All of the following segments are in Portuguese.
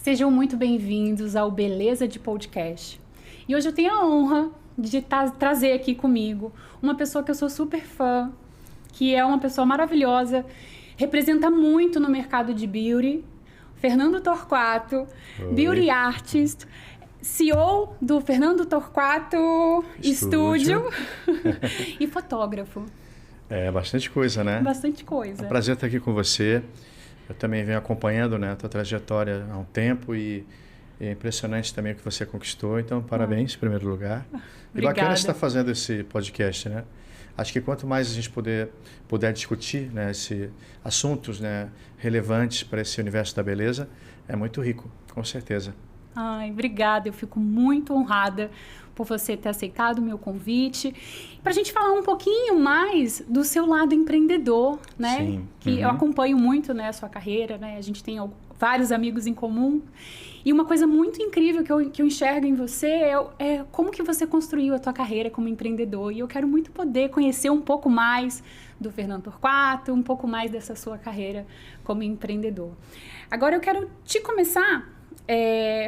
Sejam muito bem-vindos ao Beleza de Podcast. E hoje eu tenho a honra de trazer aqui comigo uma pessoa que eu sou super fã, que é uma pessoa maravilhosa, representa muito no mercado de beauty, Fernando Torquato, Oi. Beauty Artist, CEO do Fernando Torquato Estúdio e fotógrafo. É, bastante coisa, né? Bastante coisa. É um prazer estar aqui com você. Eu também venho acompanhando, né, a tua trajetória há um tempo e é impressionante também o que você conquistou. Então, parabéns em primeiro lugar. E bacana você estar fazendo esse podcast, né? Acho que quanto mais a gente puder discutir, né, assuntos, né, relevantes para esse universo da beleza, é muito rico, com certeza. Ai, obrigada. Eu fico muito honrada por você ter aceitado o meu convite. Para a gente falar um pouquinho mais do seu lado empreendedor, né? Sim. Que eu acompanho muito, né, a sua carreira, né? A gente tem vários amigos em comum. E uma coisa muito incrível que eu enxergo em você é como que você construiu a tua carreira como empreendedor. E eu quero muito poder conhecer um pouco mais do Fernando Torquato, um pouco mais dessa sua carreira como empreendedor. Agora eu quero te começar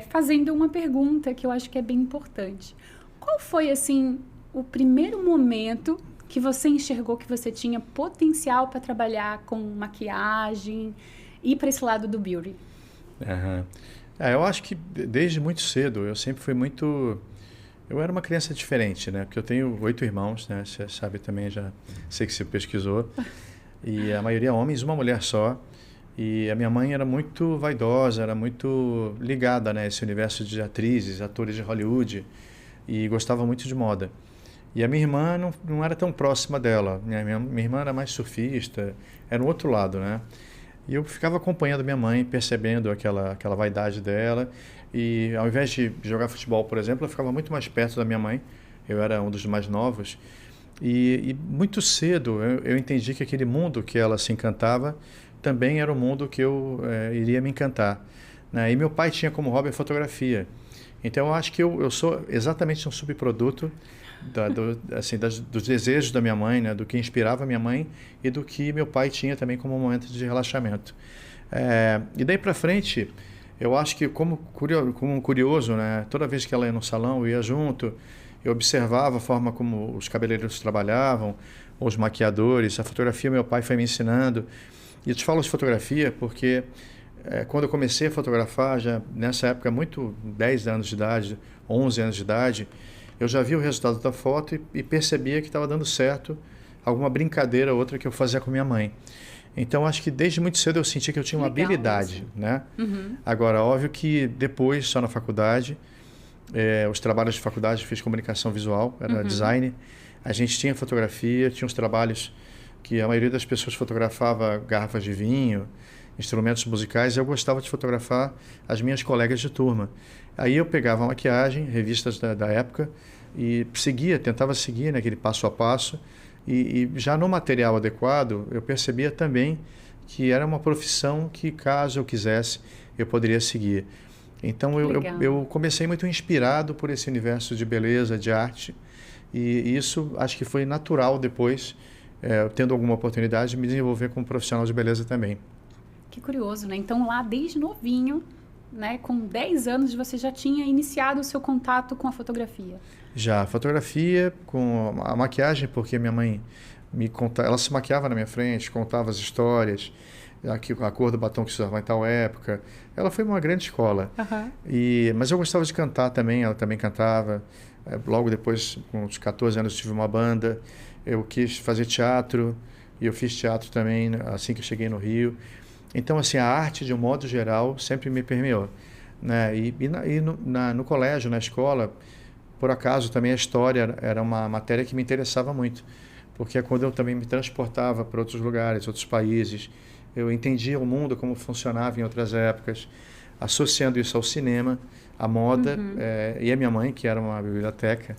fazendo uma pergunta que eu acho que é bem importante. Qual foi, assim, o primeiro momento que você enxergou que você tinha potencial para trabalhar com maquiagem e para esse lado do beauty? Eu acho que desde muito cedo eu sempre fui muito... Eu era uma criança diferente, né? Porque eu tenho 8 irmãos, né? Você sabe também, já sei que você pesquisou. E a maioria homens, uma mulher só. E a minha mãe era muito vaidosa, era muito ligada, né, a esse universo de atrizes, atores de Hollywood, e gostava muito de moda. E a minha irmã não era tão próxima dela, né? Minha irmã era mais surfista, era o outro lado, né? E eu ficava acompanhando minha mãe, percebendo aquela vaidade dela, e ao invés de jogar futebol, por exemplo, eu ficava muito mais perto da minha mãe, eu era um dos mais novos, e muito cedo eu entendi que aquele mundo que ela se encantava também era o mundo que eu iria me encantar, né? E meu pai tinha como hobby a fotografia. Então, eu acho que eu sou exatamente um subproduto dos desejos da minha mãe, né? Do que inspirava a minha mãe e do que meu pai tinha também como momento de relaxamento. E daí para frente, eu acho que como um curioso, né? Toda vez que ela ia no salão, eu ia junto, eu observava a forma como os cabeleireiros trabalhavam, os maquiadores, a fotografia meu pai foi me ensinando. E eu te falo de fotografia porque quando eu comecei a fotografar, já nessa época, 10 anos de idade, 11 anos de idade, eu já vi o resultado da foto e percebia que estava dando certo alguma brincadeira ou outra que eu fazia com minha mãe. Então, acho que desde muito cedo eu senti que eu tinha uma habilidade, né? Uhum. Agora, óbvio que depois, só na faculdade, os trabalhos de faculdade, eu fiz comunicação visual, era design, a gente tinha fotografia, tinha uns trabalhos que a maioria das pessoas fotografava garrafas de vinho, instrumentos musicais, e eu gostava de fotografar as minhas colegas de turma. Aí eu pegava a maquiagem, revistas da época, e tentava seguir naquele passo a passo, e já no material adequado, eu percebia também que era uma profissão que, caso eu quisesse, eu poderia seguir. Então eu comecei muito inspirado por esse universo de beleza, de arte, e isso acho que foi natural depois, tendo alguma oportunidade de me desenvolver como profissional de beleza também. Que curioso, né? Então, lá desde novinho, né, com 10 anos, você já tinha iniciado o seu contato com a fotografia? Já, fotografia, com a maquiagem, porque minha mãe ela se maquiava na minha frente, contava as histórias, a cor do batom que se usava em tal época. Ela foi uma grande escola. Mas eu gostava de cantar também, ela também cantava. Logo depois, com uns 14 anos, eu tive uma banda. Eu quis fazer teatro, e eu fiz teatro também assim que eu cheguei no Rio. Então, assim, a arte, de um modo geral, sempre me permeou, né? No colégio, na escola, por acaso, também a história era uma matéria que me interessava muito, porque é quando eu também me transportava para outros lugares, outros países, eu entendia o mundo, como funcionava em outras épocas, associando isso ao cinema, à moda, e a minha mãe, que era uma biblioteca.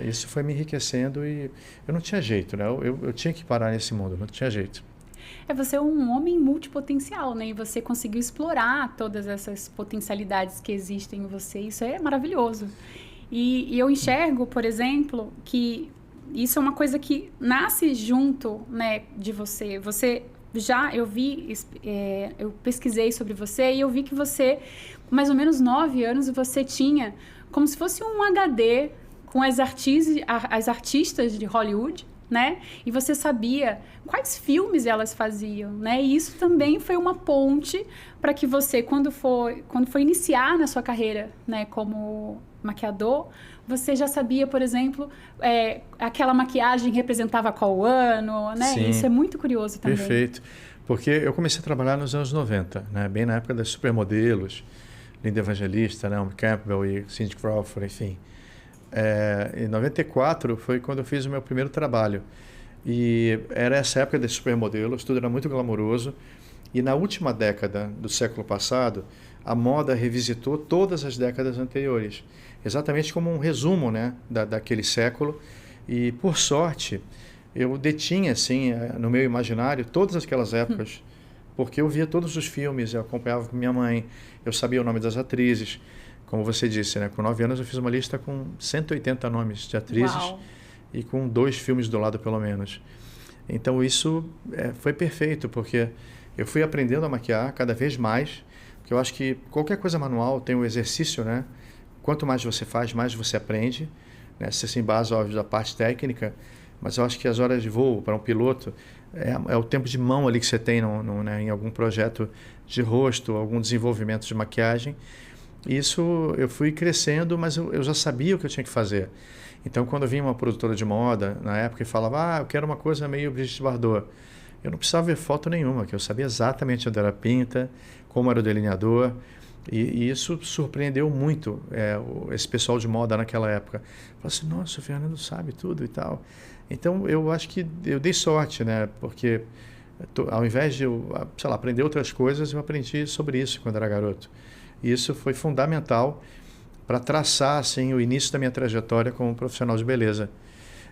Isso foi me enriquecendo e eu não tinha jeito, né? Eu tinha que parar nesse mundo, não tinha jeito. Você é um homem multipotencial, né? E você conseguiu explorar todas essas potencialidades que existem em você. Isso é maravilhoso. E eu enxergo, por exemplo, que isso é uma coisa que nasce junto, né, de você. Você eu pesquisei sobre você e eu vi que você, com mais ou menos 9 anos, você tinha como se fosse um HD com as artistas de Hollywood, né? E você sabia quais filmes elas faziam, né? E isso também foi uma ponte para que você, quando foi iniciar na sua carreira, né, como maquiador, você já sabia, por exemplo, aquela maquiagem representava qual ano, né? Sim, isso é muito curioso também. Perfeito. Porque eu comecei a trabalhar nos anos 90, né? Bem na época das supermodelos, Linda Evangelista, Naomi Campbell e Cindy Crawford, enfim. Em 94 foi quando eu fiz o meu primeiro trabalho. E era essa época das supermodelos, tudo era muito glamouroso. E na última década do século passado, a moda revisitou todas as décadas anteriores. Exatamente como um resumo, né, daquele século. E, por sorte, eu detinha, assim, no meu imaginário, todas aquelas épocas. Porque eu via todos os filmes, eu acompanhava com minha mãe, eu sabia o nome das atrizes. Como você disse, né? Com 9 anos eu fiz uma lista com 180 nomes de atrizes. Uau. E com 2 filmes do lado, pelo menos. Então isso foi perfeito, porque eu fui aprendendo a maquiar cada vez mais, porque eu acho que qualquer coisa manual tem um exercício, né? Quanto mais você faz, mais você aprende, né? Você se embasa, óbvio, da parte técnica, mas eu acho que as horas de voo para um piloto é o tempo de mão ali que você tem né? Em algum projeto de rosto, algum desenvolvimento de maquiagem. Isso eu fui crescendo, mas eu já sabia o que eu tinha que fazer. Então, quando vinha uma produtora de moda, na época, e falava, eu quero uma coisa meio Brigitte Bardot, eu não precisava ver foto nenhuma, que eu sabia exatamente onde era a pinta, como era o delineador, e isso surpreendeu muito esse pessoal de moda naquela época. Falei assim, nossa, o Fernando sabe tudo e tal. Então, eu acho que eu dei sorte, né? Porque ao invés de eu, sei lá, aprender outras coisas, eu aprendi sobre isso quando era garoto. E isso foi fundamental para traçar assim, o início da minha trajetória como profissional de beleza.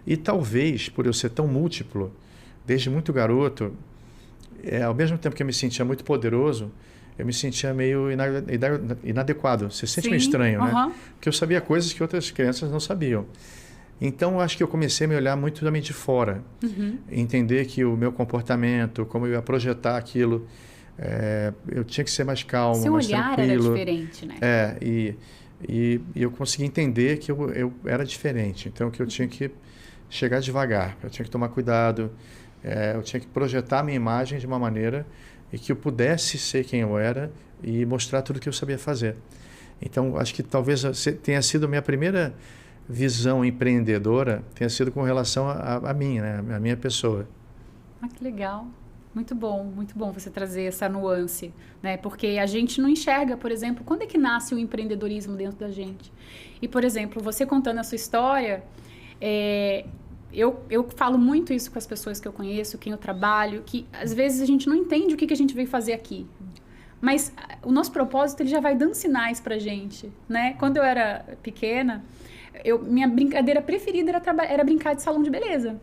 E talvez, por eu ser tão múltiplo, desde muito garoto, ao mesmo tempo que eu me sentia muito poderoso, eu me sentia meio inadequado. Você sente meio estranho, né? Porque eu sabia coisas que outras crianças não sabiam. Então, acho que eu comecei a me olhar muito também de fora. Entender que o meu comportamento, como eu ia projetar aquilo, eu tinha que ser mais calmo, seu mais olhar tranquilo. Era diferente, né? E eu consegui entender que eu era diferente. Então, que eu tinha que chegar devagar, eu tinha que tomar cuidado, eu tinha que projetar a minha imagem de uma maneira e que eu pudesse ser quem eu era e mostrar tudo que eu sabia fazer. Então, acho que talvez tenha sido a minha primeira visão empreendedora, tenha sido com relação a mim, né? A minha pessoa. Que legal. Muito bom você trazer essa nuance, né? Porque a gente não enxerga, por exemplo, quando é que nasce o empreendedorismo dentro da gente. E, por exemplo, você contando a sua história, eu falo muito isso com as pessoas que eu conheço, quem eu trabalho, que às vezes a gente não entende o que a gente veio fazer aqui. Mas o nosso propósito ele já vai dando sinais pra gente, né? Quando eu era pequena, minha brincadeira preferida era brincar de salão de beleza.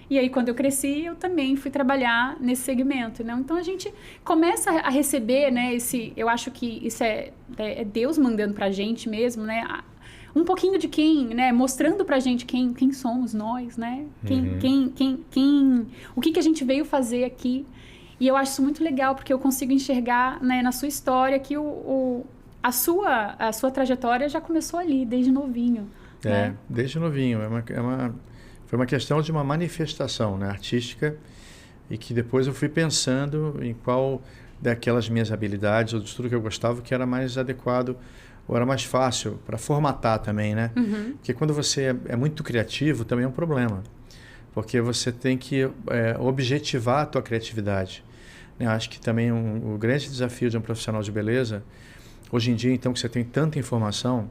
E aí, quando eu cresci, eu também fui trabalhar nesse segmento, né? Então, a gente começa a receber, né? Eu acho que isso é Deus mandando pra gente mesmo, né? Um pouquinho de né? Mostrando pra gente quem somos nós, né? O que a gente veio fazer aqui. E eu acho isso muito legal, porque eu consigo enxergar, né, na sua história que a sua trajetória já começou ali, desde novinho. Né? Desde novinho. Foi uma questão de uma manifestação, né, artística, e que depois eu fui pensando em qual daquelas minhas habilidades ou de tudo que eu gostava que era mais adequado ou era mais fácil para formatar também, né? Porque quando você é muito criativo também é um problema, porque você tem que objetivar a tua criatividade. Eu acho que também o grande desafio de um profissional de beleza, hoje em dia, então, que você tem tanta informação,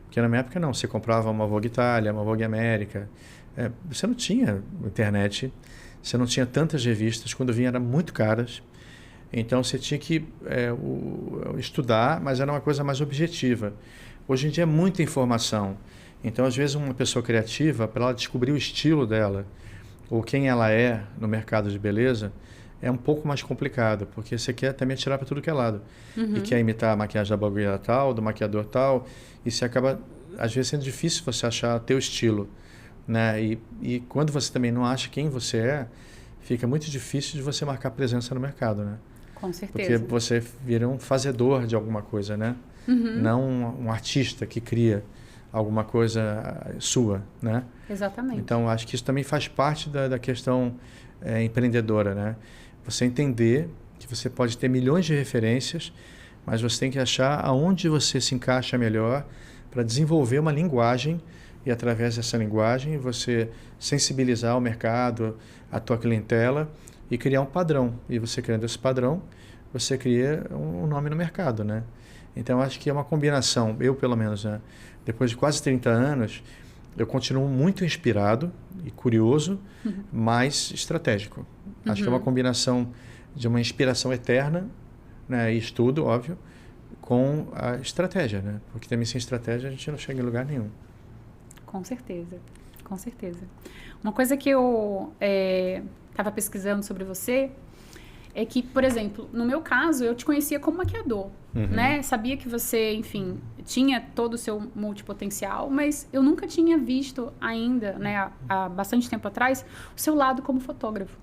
porque na minha época não, você comprava uma Vogue Itália, uma Vogue América, você não tinha internet, você não tinha tantas revistas, quando vinha eram muito caras, então você tinha que estudar, mas era uma coisa mais objetiva. Hoje em dia é muita informação, então às vezes uma pessoa criativa, para ela descobrir o estilo dela, ou quem ela é no mercado de beleza, é um pouco mais complicado, porque você quer também atirar para tudo que é lado. E quer imitar a maquiagem da blogueira tal, do maquiador tal, e você acaba, às vezes, sendo difícil você achar teu estilo, né? E quando você também não acha quem você fica muito difícil de você marcar presença no mercado, né? Com certeza. Porque você vira um fazedor de alguma coisa, né? Não um artista que cria alguma coisa sua, né? Exatamente. Então, acho que isso também faz parte da questão empreendedora, né? Você entender que você pode ter milhões de referências, mas você tem que achar aonde você se encaixa melhor para desenvolver uma linguagem e, através dessa linguagem, você sensibilizar o mercado, a tua clientela e criar um padrão. E você criando esse padrão, você cria um nome no mercado, né? Então, acho que é uma combinação. Eu, pelo menos, né? Depois de quase 30 anos, eu continuo muito inspirado e curioso, mas estratégico. Acho que é uma combinação de uma inspiração eterna, né, e estudo, óbvio, com a estratégia, né? Porque também sem estratégia a gente não chega em lugar nenhum. Com certeza, com certeza. Uma coisa que eu estava pesquisando sobre você é que, por exemplo, no meu caso, eu te conhecia como maquiador, né? Sabia que você, enfim, tinha todo o seu multipotencial, mas eu nunca tinha visto ainda, né, há bastante tempo atrás, o seu lado como fotógrafo.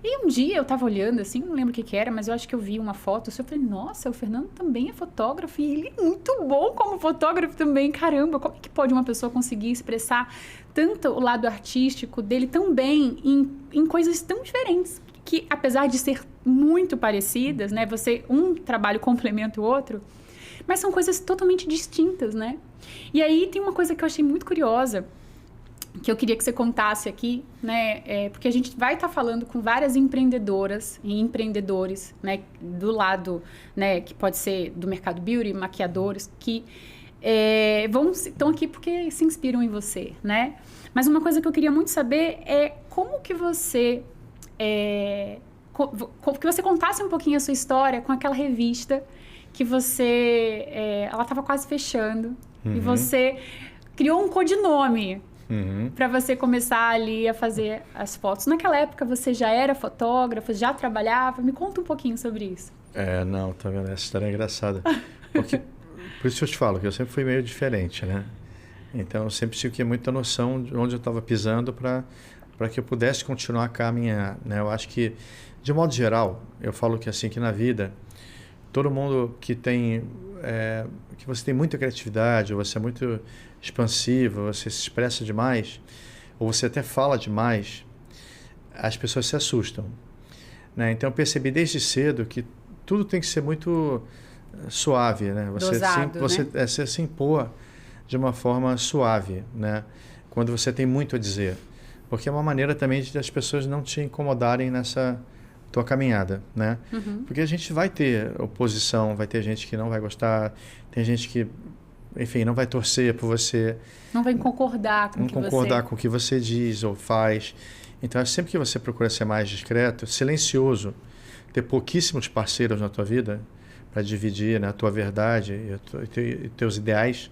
E um dia eu tava olhando, assim, não lembro o que era, mas eu acho que eu vi uma foto, eu falei, nossa, o Fernando também é fotógrafo, e ele é muito bom como fotógrafo também, caramba, como é que pode uma pessoa conseguir expressar tanto o lado artístico dele tão bem em coisas tão diferentes, que apesar de ser muito parecidas, né, um trabalho complementa o outro, mas são coisas totalmente distintas, né? E aí tem uma coisa que eu achei muito curiosa, que eu queria que você contasse aqui, né? Porque a gente vai estar falando com várias empreendedoras e empreendedores, né? Do lado, né? Que pode ser do mercado beauty, maquiadores, que estão aqui porque se inspiram em você, né? Mas uma coisa que eu queria muito saber é como que você... que você contasse um pouquinho a sua história com aquela revista que você... ela estava quase fechando. E você criou um codinome para você começar ali a fazer as fotos. Naquela época você já era fotógrafo, já trabalhava? Me conta um pouquinho sobre isso. Não, tá vendo? Essa história é engraçada. Porque, por isso que eu te falo, que eu sempre fui meio diferente, né? Então, eu sempre tive muita noção de onde eu estava pisando para que eu pudesse continuar a caminhar, né? Eu acho que, de modo geral, eu falo que assim, que na vida, todo mundo que tem... que você tem muita criatividade, ou você é muito expansivo, você se expressa demais, ou você até fala demais, as pessoas se assustam, né? Então eu percebi desde cedo que tudo tem que ser muito suave, né? Você se impor de uma forma suave, né? Quando você tem muito a dizer, porque é uma maneira também de as pessoas não te incomodarem nessa tua caminhada, né? Porque a gente vai ter oposição, vai ter gente que não vai gostar, tem gente que, enfim, não vai torcer por você. Não vai concordar com o que você diz ou faz. Então, sempre que você procura ser mais discreto, silencioso, ter pouquíssimos parceiros na tua vida para dividir, né, a tua verdade e teus ideais,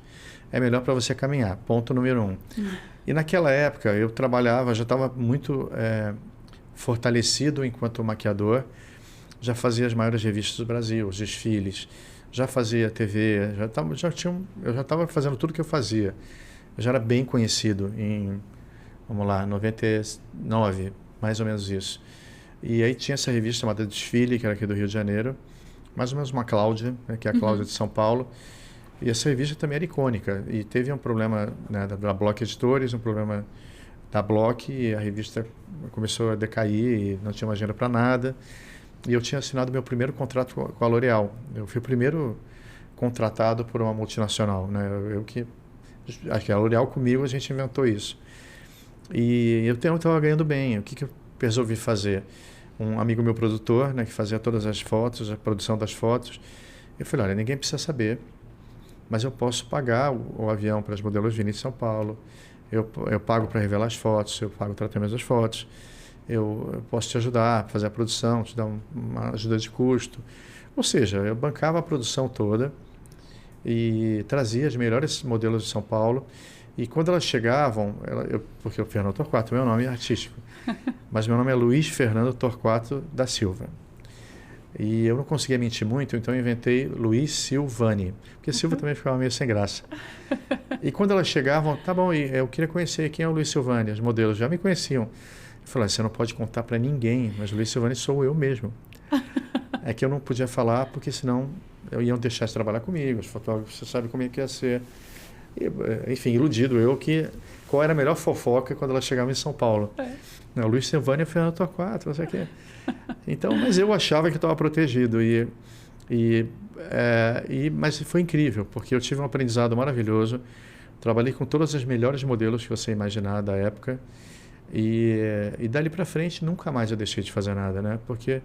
é melhor para você caminhar. Ponto número 1. E naquela época, eu trabalhava, já estava muito... fortalecido enquanto maquiador, já fazia as maiores revistas do Brasil, os desfiles, já fazia TV, eu já estava fazendo tudo que eu fazia. Eu já era bem conhecido em, 99, mais ou menos isso. E aí tinha essa revista chamada Desfile, que era aqui do Rio de Janeiro, mais ou menos uma Cláudia, né, que é a Cláudia de São Paulo. E essa revista também era icônica. E teve um problema, né, da Block Editores, um problema da Block, e a revista começou a decair e não tinha mais dinheiro para nada. E eu tinha assinado meu primeiro contrato com a L'Oréal. Eu fui o primeiro contratado por uma multinacional, né? Acho que a L'Oréal comigo a gente inventou isso. E eu estava ganhando bem. O que eu resolvi fazer? Um amigo meu produtor, né, que fazia todas as fotos, a produção das fotos, eu falei, olha, ninguém precisa saber, mas eu posso pagar o avião para as modelos virem de São Paulo. Eu pago para revelar as fotos, eu pago o tratamento das fotos, eu posso te ajudar a fazer a produção, te dar uma ajuda de custo. Ou seja, eu bancava a produção toda e trazia as melhores modelos de São Paulo. E quando elas chegavam, porque o Fernando Torquato, meu nome é artístico, mas meu nome é Luiz Fernando Torquato da Silva. E eu não conseguia mentir muito, então eu inventei Luiz Silvani, porque Silva também ficava meio sem graça. E quando elas chegavam, tá bom, eu queria conhecer quem é o Luiz Silvani, os modelos já me conheciam. Eu falei, você não pode contar para ninguém, mas o Luiz Silvani sou eu mesmo. É que eu não podia falar, porque senão iam deixar de trabalhar comigo, os fotógrafos, você sabe como é que ia ser. E, enfim, iludido eu que qual era a melhor fofoca quando ela chegava em São Paulo. O Luiz Silvani foi na Torquato, não sei o quê. Então, mas eu achava que estava protegido. Mas foi incrível, porque eu tive um aprendizado maravilhoso. Trabalhei com todas as melhores modelos que você imaginar da época. E dali para frente, nunca mais eu deixei de fazer nada, né? Porque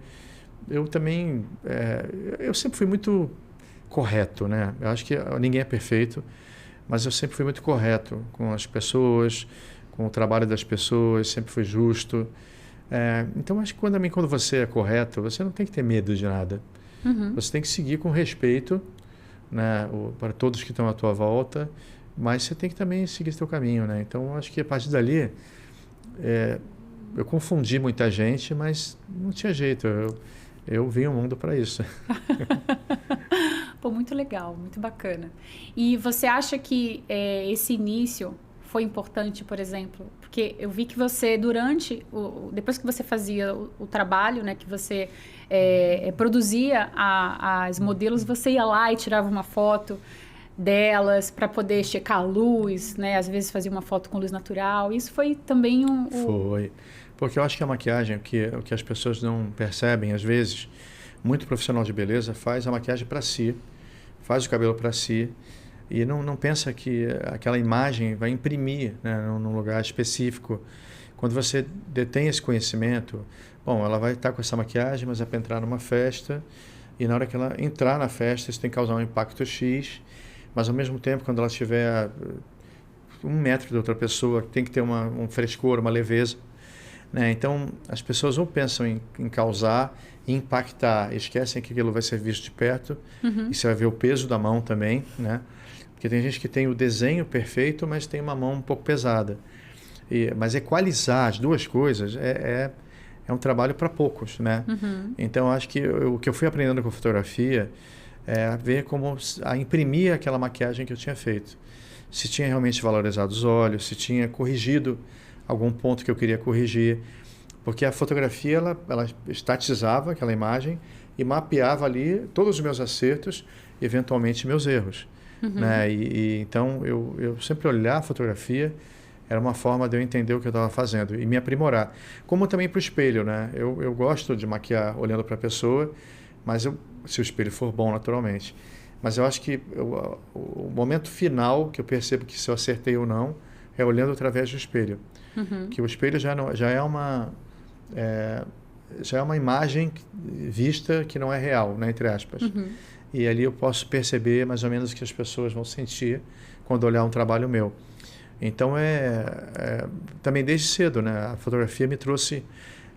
eu também... eu sempre fui muito correto, né? Eu acho que ninguém é perfeito, mas eu sempre fui muito correto com as pessoas, com o trabalho das pessoas, sempre fui justo. Então, acho que quando você é correto, você não tem que ter medo de nada. Uhum. Você tem que seguir com respeito, né, para todos que estão à tua volta, mas você tem que também seguir seu caminho, né? Então, acho que a partir dali, eu confundi muita gente, mas não tinha jeito. Eu vim ao mundo para isso. Pô, muito legal, muito bacana. E você acha que esse início foi importante, por exemplo? Porque eu vi que você, depois que você fazia o trabalho, né, que você produzia as modelos, você ia lá e tirava uma foto delas para poder checar a luz, né? Às vezes fazia uma foto com luz natural. Isso foi também Foi. Porque eu acho que a maquiagem, o que as pessoas não percebem, às vezes, muito profissional de beleza faz a maquiagem para si, faz o cabelo para si, e não pensa que aquela imagem vai imprimir, né, num lugar específico. Quando você detém esse conhecimento, bom, ela vai estar com essa maquiagem, mas é para entrar numa festa, e na hora que ela entrar na festa, isso tem que causar um impacto X, mas ao mesmo tempo, quando ela estiver 1 metro de outra pessoa, tem que ter um frescor, uma leveza, né? Então, as pessoas ou pensam em causar e impactar, esquecem que aquilo vai ser visto de perto, e você vai ver o peso da mão também, né? Porque tem gente que tem o desenho perfeito, mas tem uma mão um pouco pesada. Mas equalizar as duas coisas é um trabalho para poucos, né? Então, acho que o que eu fui aprendendo com fotografia é ver a imprimir aquela maquiagem que eu tinha feito. Se tinha realmente valorizado os olhos, se tinha corrigido algum ponto que eu queria corrigir. Porque a fotografia, ela estatizava aquela imagem e mapeava ali todos os meus acertos e, eventualmente, meus erros. Né? Então, eu sempre olhar a fotografia era uma forma de eu entender o que eu estava fazendo e me aprimorar. Como também para o espelho, né? Eu gosto de maquiar olhando para a pessoa, mas se o espelho for bom, naturalmente. Mas eu acho que o momento final que eu percebo que se eu acertei ou não é olhando através do espelho. Que o espelho já é uma imagem vista que não é real, né, entre aspas. E ali eu posso perceber mais ou menos o que as pessoas vão sentir quando olhar um trabalho meu. Então, também desde cedo, né, a fotografia me trouxe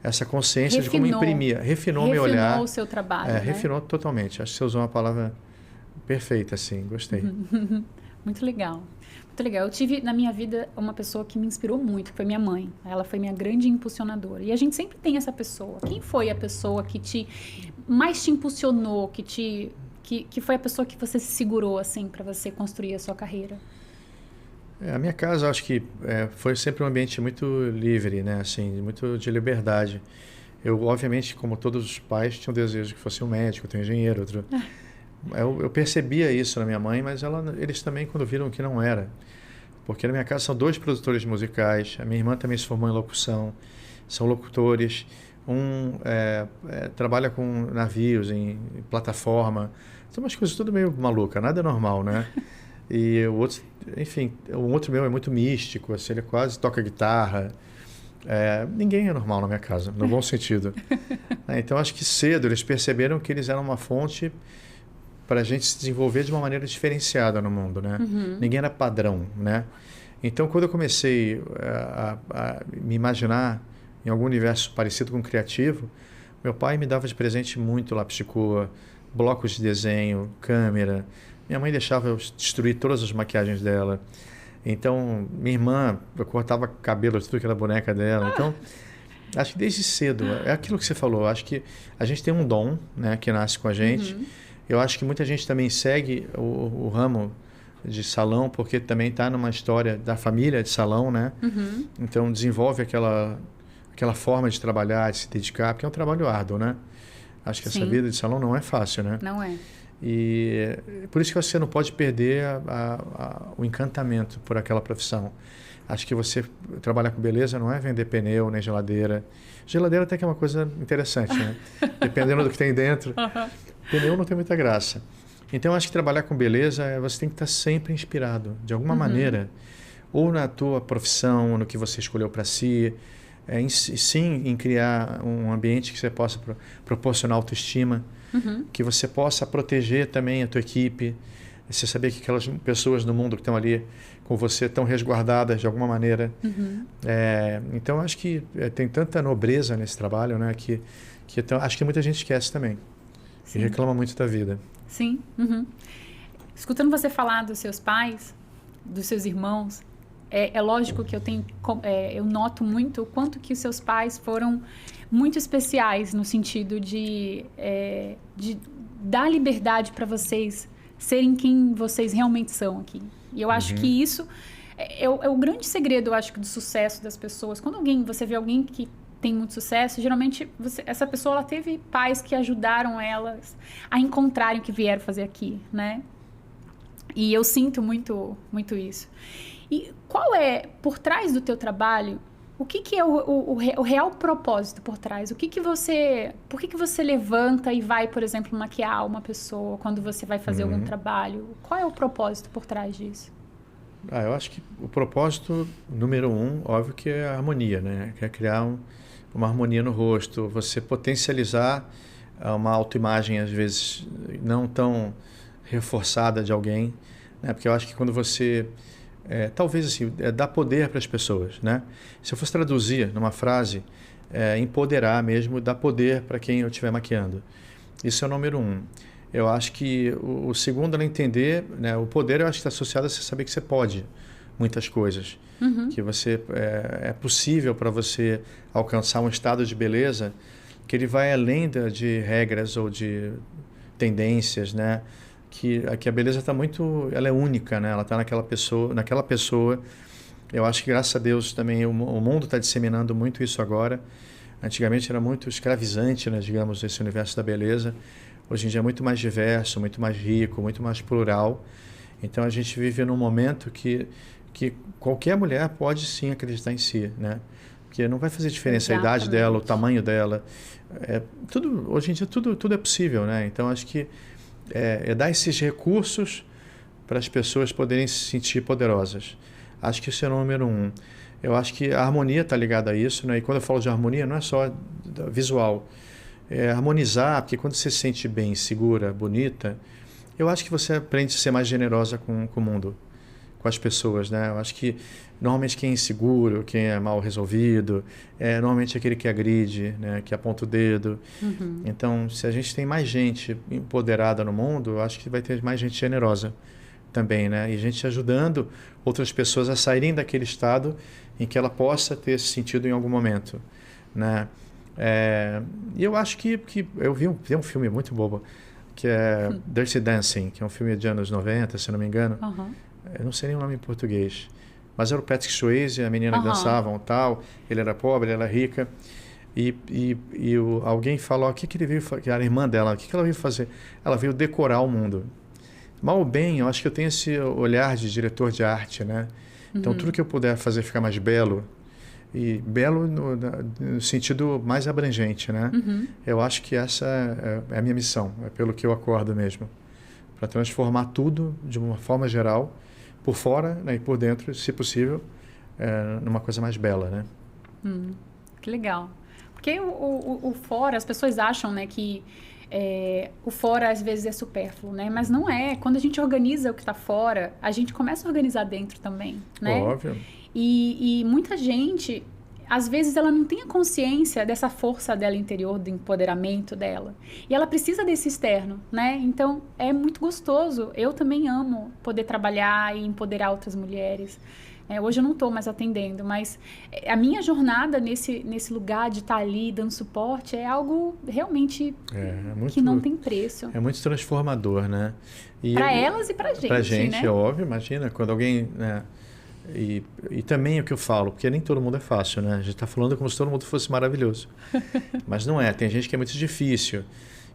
essa consciência de como imprimir. Refinou meu olhar. Refinou o seu trabalho, né? Refinou totalmente. Acho que você usou uma palavra perfeita, assim. Gostei. Muito legal. Muito legal. Eu tive na minha vida uma pessoa que me inspirou muito, que foi minha mãe. Ela foi minha grande impulsionadora. E a gente sempre tem essa pessoa. Quem foi a pessoa que mais te impulsionou, que foi a pessoa que você se segurou, assim, para você construir a sua carreira? A minha casa, acho que foi sempre um ambiente muito livre, né? Assim, muito de liberdade. Eu, obviamente, como todos os pais, tinha o desejo que fosse um médico, um engenheiro, outro... Eu percebia isso na minha mãe, mas eles também, quando viram que não era. Porque na minha casa são 2 produtores musicais, a minha irmã também se formou em locução, são locutores, um trabalha com navios, em plataforma, são umas coisas tudo meio maluca, nada normal, né? E o outro, enfim, o outro meu é muito místico, assim, ele quase toca guitarra. Ninguém é normal na minha casa, no bom sentido. Então, acho que cedo eles perceberam que eles eram uma fonte para a gente se desenvolver de uma maneira diferenciada no mundo, né? Ninguém era padrão, né? Então, quando eu comecei a me imaginar em algum universo parecido com o criativo, meu pai me dava de presente muito lápis de cor, blocos de desenho, câmera. Minha mãe deixava eu destruir todas as maquiagens dela. Então, minha irmã, eu cortava cabelo, tudo que era boneca dela. Então, acho que desde cedo, é aquilo que você falou, acho que a gente tem um dom, né, que nasce com a gente. Eu acho que muita gente também segue o ramo de salão, porque também está numa história da família de salão, né? Então, desenvolve aquela forma de trabalhar, de se dedicar, porque é um trabalho árduo, né? Acho que essa Sim. vida de salão não é fácil, né? Não é. E por isso que você não pode perder o encantamento por aquela profissão. Acho que você trabalhar com beleza não é vender pneu nem geladeira. Geladeira até que é uma coisa interessante, né? Dependendo do que tem dentro. Pneu não tem muita graça. Então, acho que trabalhar com beleza, você tem que estar sempre inspirado, de alguma maneira. Ou na tua profissão, no que você escolheu para si. Sim, em criar um ambiente que você possa proporcionar autoestima. Que você possa proteger também a tua equipe. Você saber que aquelas pessoas no mundo que estão ali com você estão resguardadas de alguma maneira. Então, acho que tem tanta nobreza nesse trabalho, né? Acho que muita gente esquece também. Sim. E reclama muito da vida. Sim. Escutando você falar dos seus pais, dos seus irmãos, é lógico que eu noto muito o quanto que os seus pais foram muito especiais no sentido de dar liberdade para vocês serem quem vocês realmente são aqui. E eu acho que isso é o grande segredo, eu acho, do sucesso das pessoas. Quando você vê alguém que tem muito sucesso, geralmente essa pessoa ela teve pais que ajudaram elas a encontrarem o que vieram fazer aqui, né? E eu sinto muito, muito isso. E qual é, por trás do teu trabalho, o que é o real propósito por trás? Por que você levanta e vai, por exemplo, maquiar uma pessoa quando você vai fazer algum trabalho? Qual é o propósito por trás disso? Eu acho que o propósito número 1, óbvio, que é a harmonia, né? Que é criar uma harmonia no rosto, você potencializar uma autoimagem, às vezes, não tão reforçada de alguém, né? Porque eu acho que quando você... talvez assim, dar poder para as pessoas, né? Se eu fosse traduzir numa frase, empoderar mesmo, dar poder para quem eu estiver maquiando. Isso é o número 1. Eu acho que o segundo é entender, né? O poder eu acho que está associado a você saber que você pode muitas coisas. Que você é possível para você alcançar um estado de beleza que ele vai além de regras ou de tendências, né? Que a beleza está ela é única, né? Ela está naquela pessoa. Eu acho que, graças a Deus, também o mundo está disseminando muito isso agora. Antigamente era muito escravizante, né? Digamos, esse universo da beleza. Hoje em dia é muito mais diverso, muito mais rico, muito mais plural. Então, a gente vive num momento que qualquer mulher pode, sim, acreditar em si, né? Porque não vai fazer diferença a idade dela, o tamanho dela. Hoje em dia, tudo é possível, né? Então, acho que dar esses recursos para as pessoas poderem se sentir poderosas. Acho que isso é o número 1. Eu acho que a harmonia está ligada a isso, né? E quando eu falo de harmonia, não é só visual. É harmonizar, porque quando você se sente bem, segura, bonita, eu acho que você aprende a ser mais generosa com o mundo, com as pessoas, né? Eu acho que normalmente quem é inseguro, quem é mal resolvido, normalmente aquele que agride, né? Que aponta o dedo. Então, se a gente tem mais gente empoderada no mundo, eu acho que vai ter mais gente generosa também, né? E gente ajudando outras pessoas a saírem daquele estado em que ela possa ter esse sentido em algum momento, né? E eu acho que eu vi um filme muito bobo, que é Dirty Dancing, que é um filme de anos 90, se não me engano. Eu não sei nem o nome em português. Mas era o Patrick Swayze, a menina que dançavam e tal. Ele era pobre, ela era rica. Alguém falou, o que ele veio fazer? A irmã dela, o que ela veio fazer? Ela veio decorar o mundo. Mal ou bem, eu acho que eu tenho esse olhar de diretor de arte, né? Então, tudo que eu puder fazer ficar mais belo, e belo no sentido mais abrangente, né? Eu acho que essa é a minha missão, é pelo que eu acordo mesmo. Para transformar tudo, de uma forma geral, por fora, né, e por dentro, se possível, numa coisa mais bela, né? Que legal. Porque o fora, as pessoas acham, né, que o fora às vezes é supérfluo, né? Mas não é. Quando a gente organiza o que está fora, a gente começa a organizar dentro também, né? Óbvio. E muita gente, às vezes, ela não tem a consciência dessa força dela interior, do empoderamento dela. E ela precisa desse externo, né? Então, é muito gostoso. Eu também amo poder trabalhar e empoderar outras mulheres. Hoje eu não estou mais atendendo, mas a minha jornada nesse lugar de estar ali dando suporte é algo realmente que não tem preço. É muito transformador, né? Para elas e para a gente, Para a gente, né? é óbvio, imagina, quando alguém... né, E também o que eu falo, porque nem todo mundo é fácil, né? A gente está falando como se todo mundo fosse maravilhoso. Mas não é, tem gente que é muito difícil.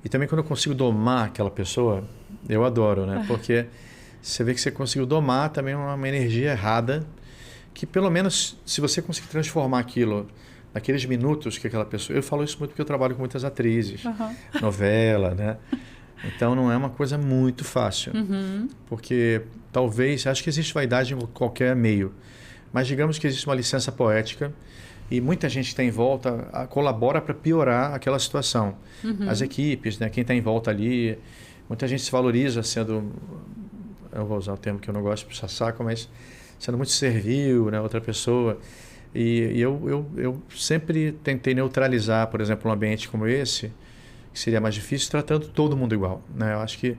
E também quando eu consigo domar aquela pessoa, eu adoro, né? Porque você vê que você conseguiu domar também uma energia errada, que pelo menos se você conseguir transformar aquilo naqueles minutos que aquela pessoa... Eu falo isso muito porque eu trabalho com muitas atrizes, novela, né? Então não é uma coisa muito fácil, porque talvez, acho que existe vaidade em qualquer meio, mas digamos que existe uma licença poética e muita gente que está em volta colabora para piorar aquela situação. As equipes, né, quem está em volta ali, muita gente se valoriza sendo, eu vou usar o termo que eu não gosto de puxar saco, mas sendo muito servil, né, outra pessoa. E eu sempre tentei neutralizar, por exemplo, um ambiente como esse, que seria mais difícil, tratando todo mundo igual, né? Eu acho que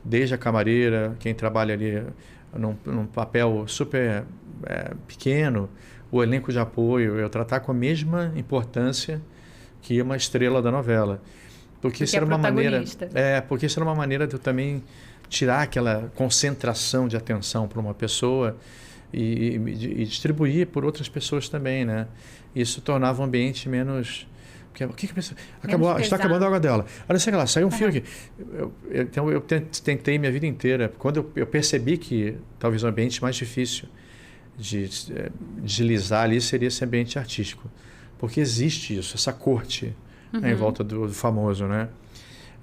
desde a camareira, quem trabalha ali num papel super pequeno, o elenco de apoio, eu tratar com a mesma importância que uma estrela da novela. Porque isso era uma maneira, porque isso era uma maneira de eu também tirar aquela concentração de atenção para uma pessoa e distribuir por outras pessoas também, né? Isso tornava o ambiente menos... O que a pessoa... Está acabando a água dela. Olha, sei lá, saiu um fio aqui. Então, eu tentei minha vida inteira. Quando eu percebi que talvez o ambiente mais difícil de deslizar ali seria esse ambiente artístico. Porque existe isso, essa corte né, em volta do famoso, né?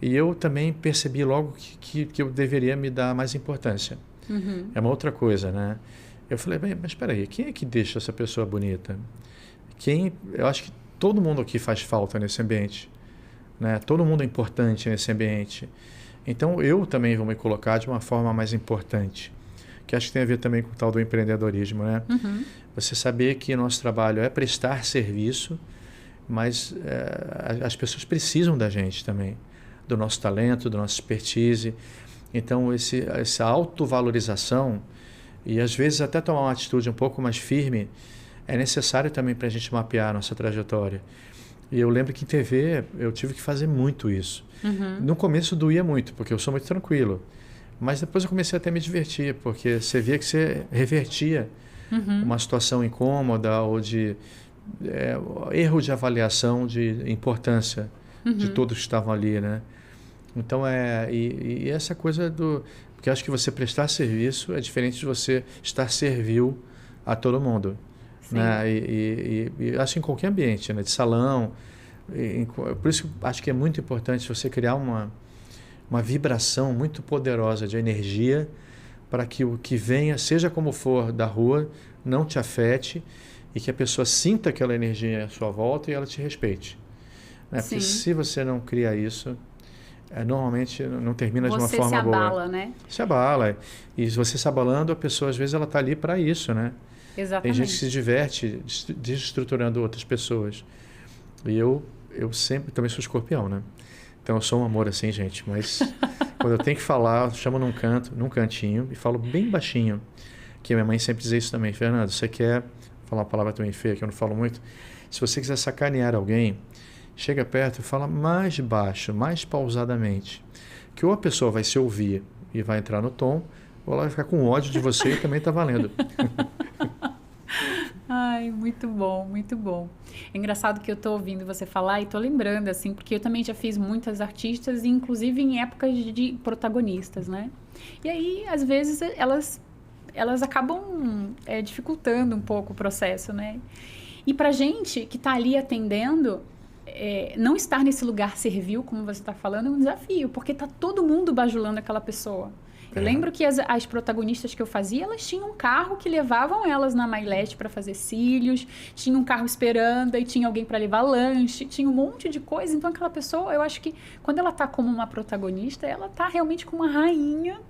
E eu também percebi logo que eu deveria me dar mais importância. É uma outra coisa, né? Eu falei, bem, mas espera aí, quem é que deixa essa pessoa bonita? Eu acho que todo mundo aqui faz falta nesse ambiente, né? Todo mundo é importante nesse ambiente. Então, eu também vou me colocar de uma forma mais importante, que acho que tem a ver também com o tal do empreendedorismo, né? Você saber que nosso trabalho é prestar serviço, mas as pessoas precisam da gente também, do nosso talento, da nossa expertise. Então, essa autovalorização e, às vezes, até tomar uma atitude um pouco mais firme é necessário também para a gente mapear a nossa trajetória. E eu lembro que em TV eu tive que fazer muito isso. No começo doía muito, porque eu sou muito tranquilo. Mas depois eu comecei até a me divertir, porque você via que você revertia uma situação incômoda ou de erro de avaliação de importância de todos que estavam ali, né? Então, e essa coisa do... Porque eu acho que você prestar serviço é diferente de você estar servil a todo mundo. Né? E acho em qualquer ambiente, né? De salão. Por isso que acho que é muito importante você criar uma vibração muito poderosa de energia para que o que venha, seja como for da rua, não te afete e que a pessoa sinta aquela energia à sua volta e ela te respeite. Né? Porque se você não cria isso, normalmente não termina de uma forma boa. Você se abala, né? Se abala. E você se abalando, a pessoa às vezes ela está ali para isso, né? Exatamente. Tem gente que se diverte desestruturando outras pessoas. E eu sempre também sou escorpião, né? Então eu sou um amor assim, gente. Mas quando eu tenho que falar, eu chamo num cantinho e falo bem baixinho. Que a minha mãe sempre dizia isso também. Fernando, você quer falar uma palavra também feia, que eu não falo muito? Se você quiser sacanear alguém, chega perto e fala mais baixo, mais pausadamente. Que ou a pessoa vai se ouvir e vai entrar no tom, ou ela vai ficar com ódio de você e também está valendo. Ai, muito bom, muito bom. É engraçado que eu tô ouvindo você falar e tô lembrando, assim, porque eu também já fiz muitas artistas, inclusive em épocas de protagonistas, né? E aí, às vezes, elas acabam dificultando um pouco o processo, né? E pra gente que tá ali atendendo, não estar nesse lugar servil, como você tá falando, é um desafio, porque tá todo mundo bajulando aquela pessoa. Eu lembro que as protagonistas que eu fazia, elas tinham um carro que levavam elas na Mailete para fazer cílios, tinha um carro esperando, aí tinha alguém para levar lanche, tinha um monte de coisa. Então, aquela pessoa, eu acho que quando ela tá como uma protagonista, ela tá realmente como uma rainha.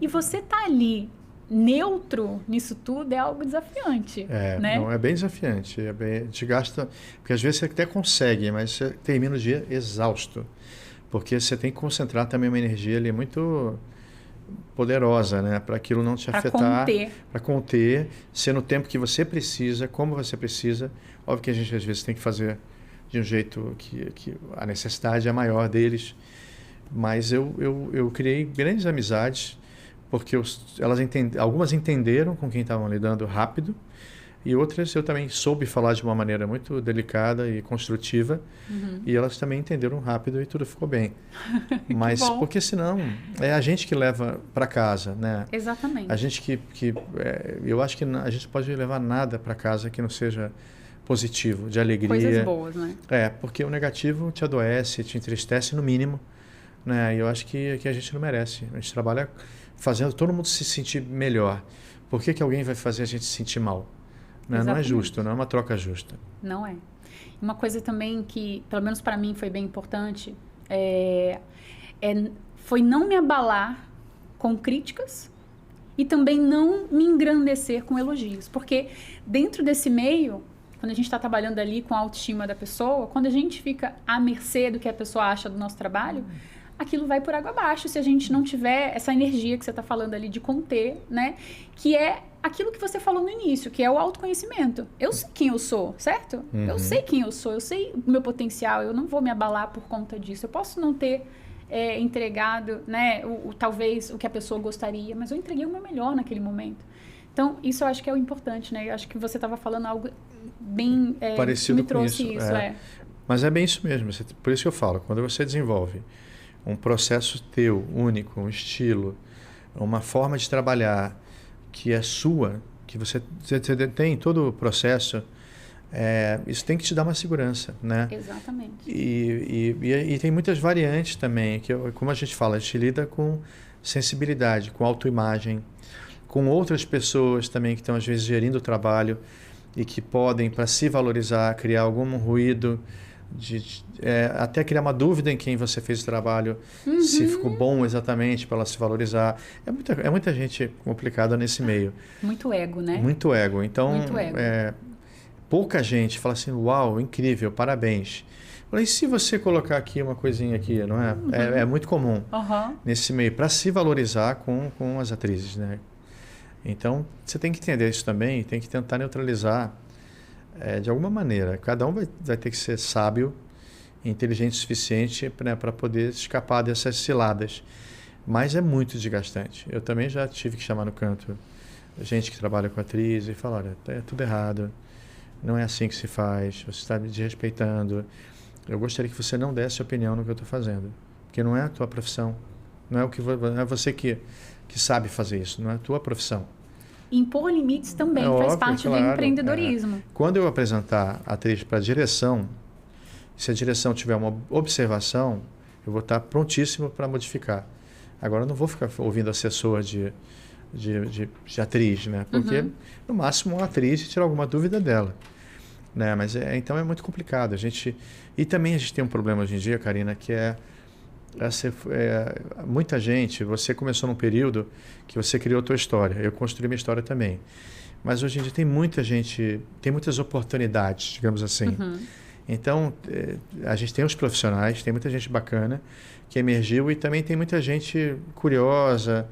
E você tá ali neutro nisso tudo é algo desafiante, né? Não, é bem desafiante. Te gasta... Porque às vezes você até consegue, mas você termina o dia exausto. Porque você tem que concentrar também uma energia ali muito poderosa, né? Para aquilo não te afetar. Para conter, ser no tempo que você precisa, como você precisa. Óbvio que a gente às vezes tem que fazer de um jeito que a necessidade é maior deles. Mas eu criei grandes amizades porque algumas entenderam com quem estavam lidando rápido, e outras eu também soube falar de uma maneira muito delicada e construtiva, e elas também entenderam rápido e tudo ficou bem. Mas porque senão é a gente que leva para casa, né? Exatamente. A gente eu acho que a gente pode levar nada para casa que não seja positivo, de alegria. Coisas boas, né? Porque o negativo te adoece, te entristece no mínimo, né? E eu acho que a gente não merece. A gente trabalha fazendo todo mundo se sentir melhor. Por que alguém vai fazer a gente se sentir mal? Né? Não é justo, não é uma troca justa. Não é. Uma coisa também que, pelo menos para mim, foi bem importante, foi não me abalar com críticas e também não me engrandecer com elogios. Porque dentro desse meio, quando a gente está trabalhando ali com a autoestima da pessoa, quando a gente fica à mercê do que a pessoa acha do nosso trabalho, aquilo vai por água abaixo se a gente não tiver essa energia que você está falando ali de conter, né? Que é aquilo que você falou no início, que é o autoconhecimento. Eu sei quem eu sou, certo? Eu sei quem eu sou, eu sei o meu potencial, eu não vou me abalar por conta disso. Eu posso não ter entregado, né, talvez o que a pessoa gostaria, mas eu entreguei o meu melhor naquele momento. Então, isso eu acho que é o importante, né? Eu acho que você estava falando algo bem parecido que me trouxe com isso. Mas é bem isso mesmo. Por isso que eu falo, quando você desenvolve um processo teu, único, um estilo, uma forma de trabalhar que é sua, que você tem todo o processo, isso tem que te dar uma segurança, né? Exatamente. E tem muitas variantes também, que como a gente fala, a gente lida com sensibilidade, com autoimagem, com outras pessoas também que estão às vezes gerindo o trabalho e que podem, para se valorizar, criar algum ruído, até criar uma dúvida em quem você fez o trabalho, se ficou bom exatamente para ela se valorizar. É muita gente complicada nesse meio. Muito ego, né? Muito ego. Então, muito ego. Pouca gente fala assim, uau, incrível, parabéns. E se você colocar aqui uma coisinha aqui, não é? É muito comum nesse meio, para se valorizar com as atrizes, né? Então, você tem que entender isso também, tem que tentar neutralizar de alguma maneira. Cada um vai ter que ser sábio e inteligente o suficiente, né, para poder escapar dessas ciladas. Mas é muito desgastante. Eu também já tive que chamar no canto gente que trabalha com atriz e falar, olha, é tudo errado, não é assim que se faz, você está me desrespeitando. Eu gostaria que você não desse opinião no que eu estou fazendo, porque não é a tua profissão, não é você que sabe fazer isso, não é a tua profissão. Impor limites também faz parte do empreendedorismo. Quando eu apresentar a atriz para a direção, se a direção tiver uma observação, eu vou estar prontíssimo para modificar. Agora eu não vou ficar ouvindo assessor de atriz, né? Porque no máximo uma atriz tirar alguma dúvida dela, né? Mas então é muito complicado. E também a gente tem um problema hoje em dia, Karina, que muita gente, você começou num período que você criou a tua história, eu construí minha história também, mas hoje em dia tem muita gente, tem muitas oportunidades, digamos assim. Então a gente tem os profissionais, tem muita gente bacana que emergiu e também tem muita gente curiosa,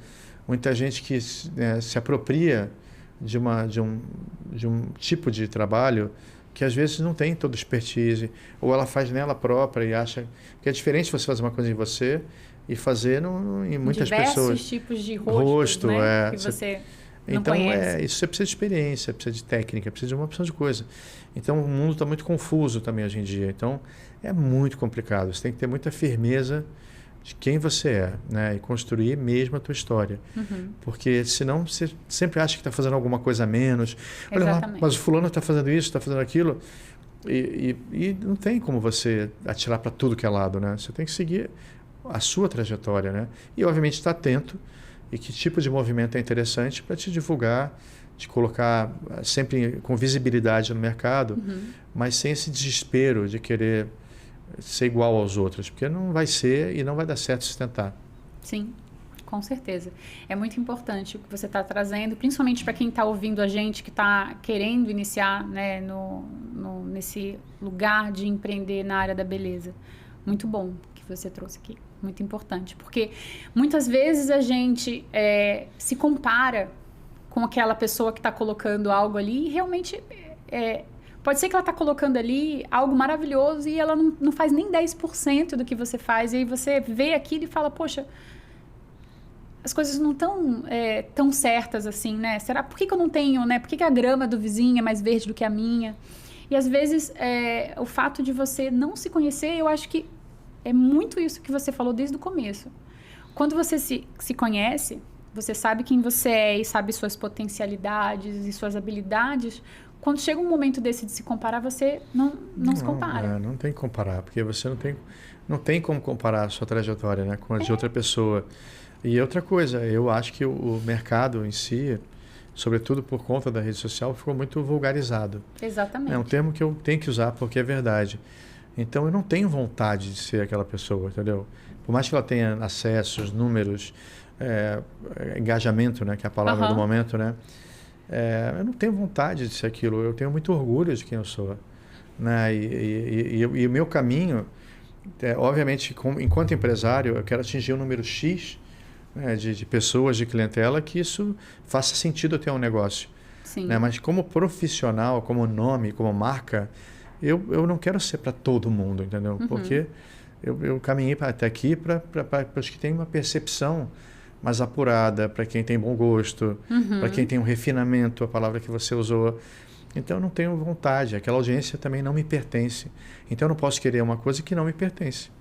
muita gente que se apropria de um tipo de trabalho que às vezes não tem toda a expertise, ou ela faz nela própria e acha que é diferente você fazer uma coisa em você e fazer em muitas pessoas. Diversos tipos de rosto, né? Que você não conhece. Isso você precisa de experiência, precisa de técnica, precisa de uma opção de coisa. Então, o mundo está muito confuso também hoje em dia. Então, é muito complicado. Você tem que ter muita firmeza de quem você é, né? E construir mesmo a tua história. Porque senão você sempre acha que está fazendo alguma coisa a menos. Olha lá, mas o fulano está fazendo isso, está fazendo aquilo. E não tem como você atirar para tudo que é lado, né? Você tem que seguir a sua trajetória, né? E, obviamente, estar atento e que tipo de movimento é interessante para te divulgar, te colocar sempre com visibilidade no mercado, mas sem esse desespero de querer ser igual aos outros, porque não vai ser e não vai dar certo se tentar. Sim, com certeza. É muito importante o que você está trazendo, principalmente para quem está ouvindo a gente, que está querendo iniciar, né, nesse lugar de empreender na área da beleza. Muito bom que você trouxe aqui, muito importante, porque muitas vezes a gente se compara com aquela pessoa que está colocando algo ali e realmente pode ser que ela está colocando ali algo maravilhoso e ela não faz nem 10% do que você faz. E aí você vê aquilo e fala, poxa, as coisas não estão tão certas assim, né? Será, por que eu não tenho, né? Por que a grama do vizinho é mais verde do que a minha? E às vezes o fato de você não se conhecer, eu acho que é muito isso que você falou desde o começo. Quando você se conhece, você sabe quem você é e sabe suas potencialidades e suas habilidades. Quando chega um momento desse de se comparar, você não se compara. Não tem que comparar, porque você não tem como comparar a sua trajetória, né, com a de outra pessoa. E outra coisa, eu acho que o mercado em si, sobretudo por conta da rede social, ficou muito vulgarizado. Exatamente. É um termo que eu tenho que usar porque é verdade. Então, eu não tenho vontade de ser aquela pessoa, entendeu? Por mais que ela tenha acessos, números, engajamento, né, que é a palavra do momento, né? Eu não tenho vontade de ser aquilo. Eu tenho muito orgulho de quem eu sou, né? E o meu caminho, obviamente, enquanto empresário, eu quero atingir um número X, né, de pessoas, de clientela, que isso faça sentido eu ter um negócio. Sim. Né? Mas como profissional, como nome, como marca, eu não quero ser para todo mundo, entendeu? Porque eu caminhei até aqui para os que têm uma percepção mais apurada, para quem tem bom gosto, para quem tem um refinamento, a palavra que você usou. Então, eu não tenho vontade. Aquela audiência também não me pertence. Então, eu não posso querer uma coisa que não me pertence.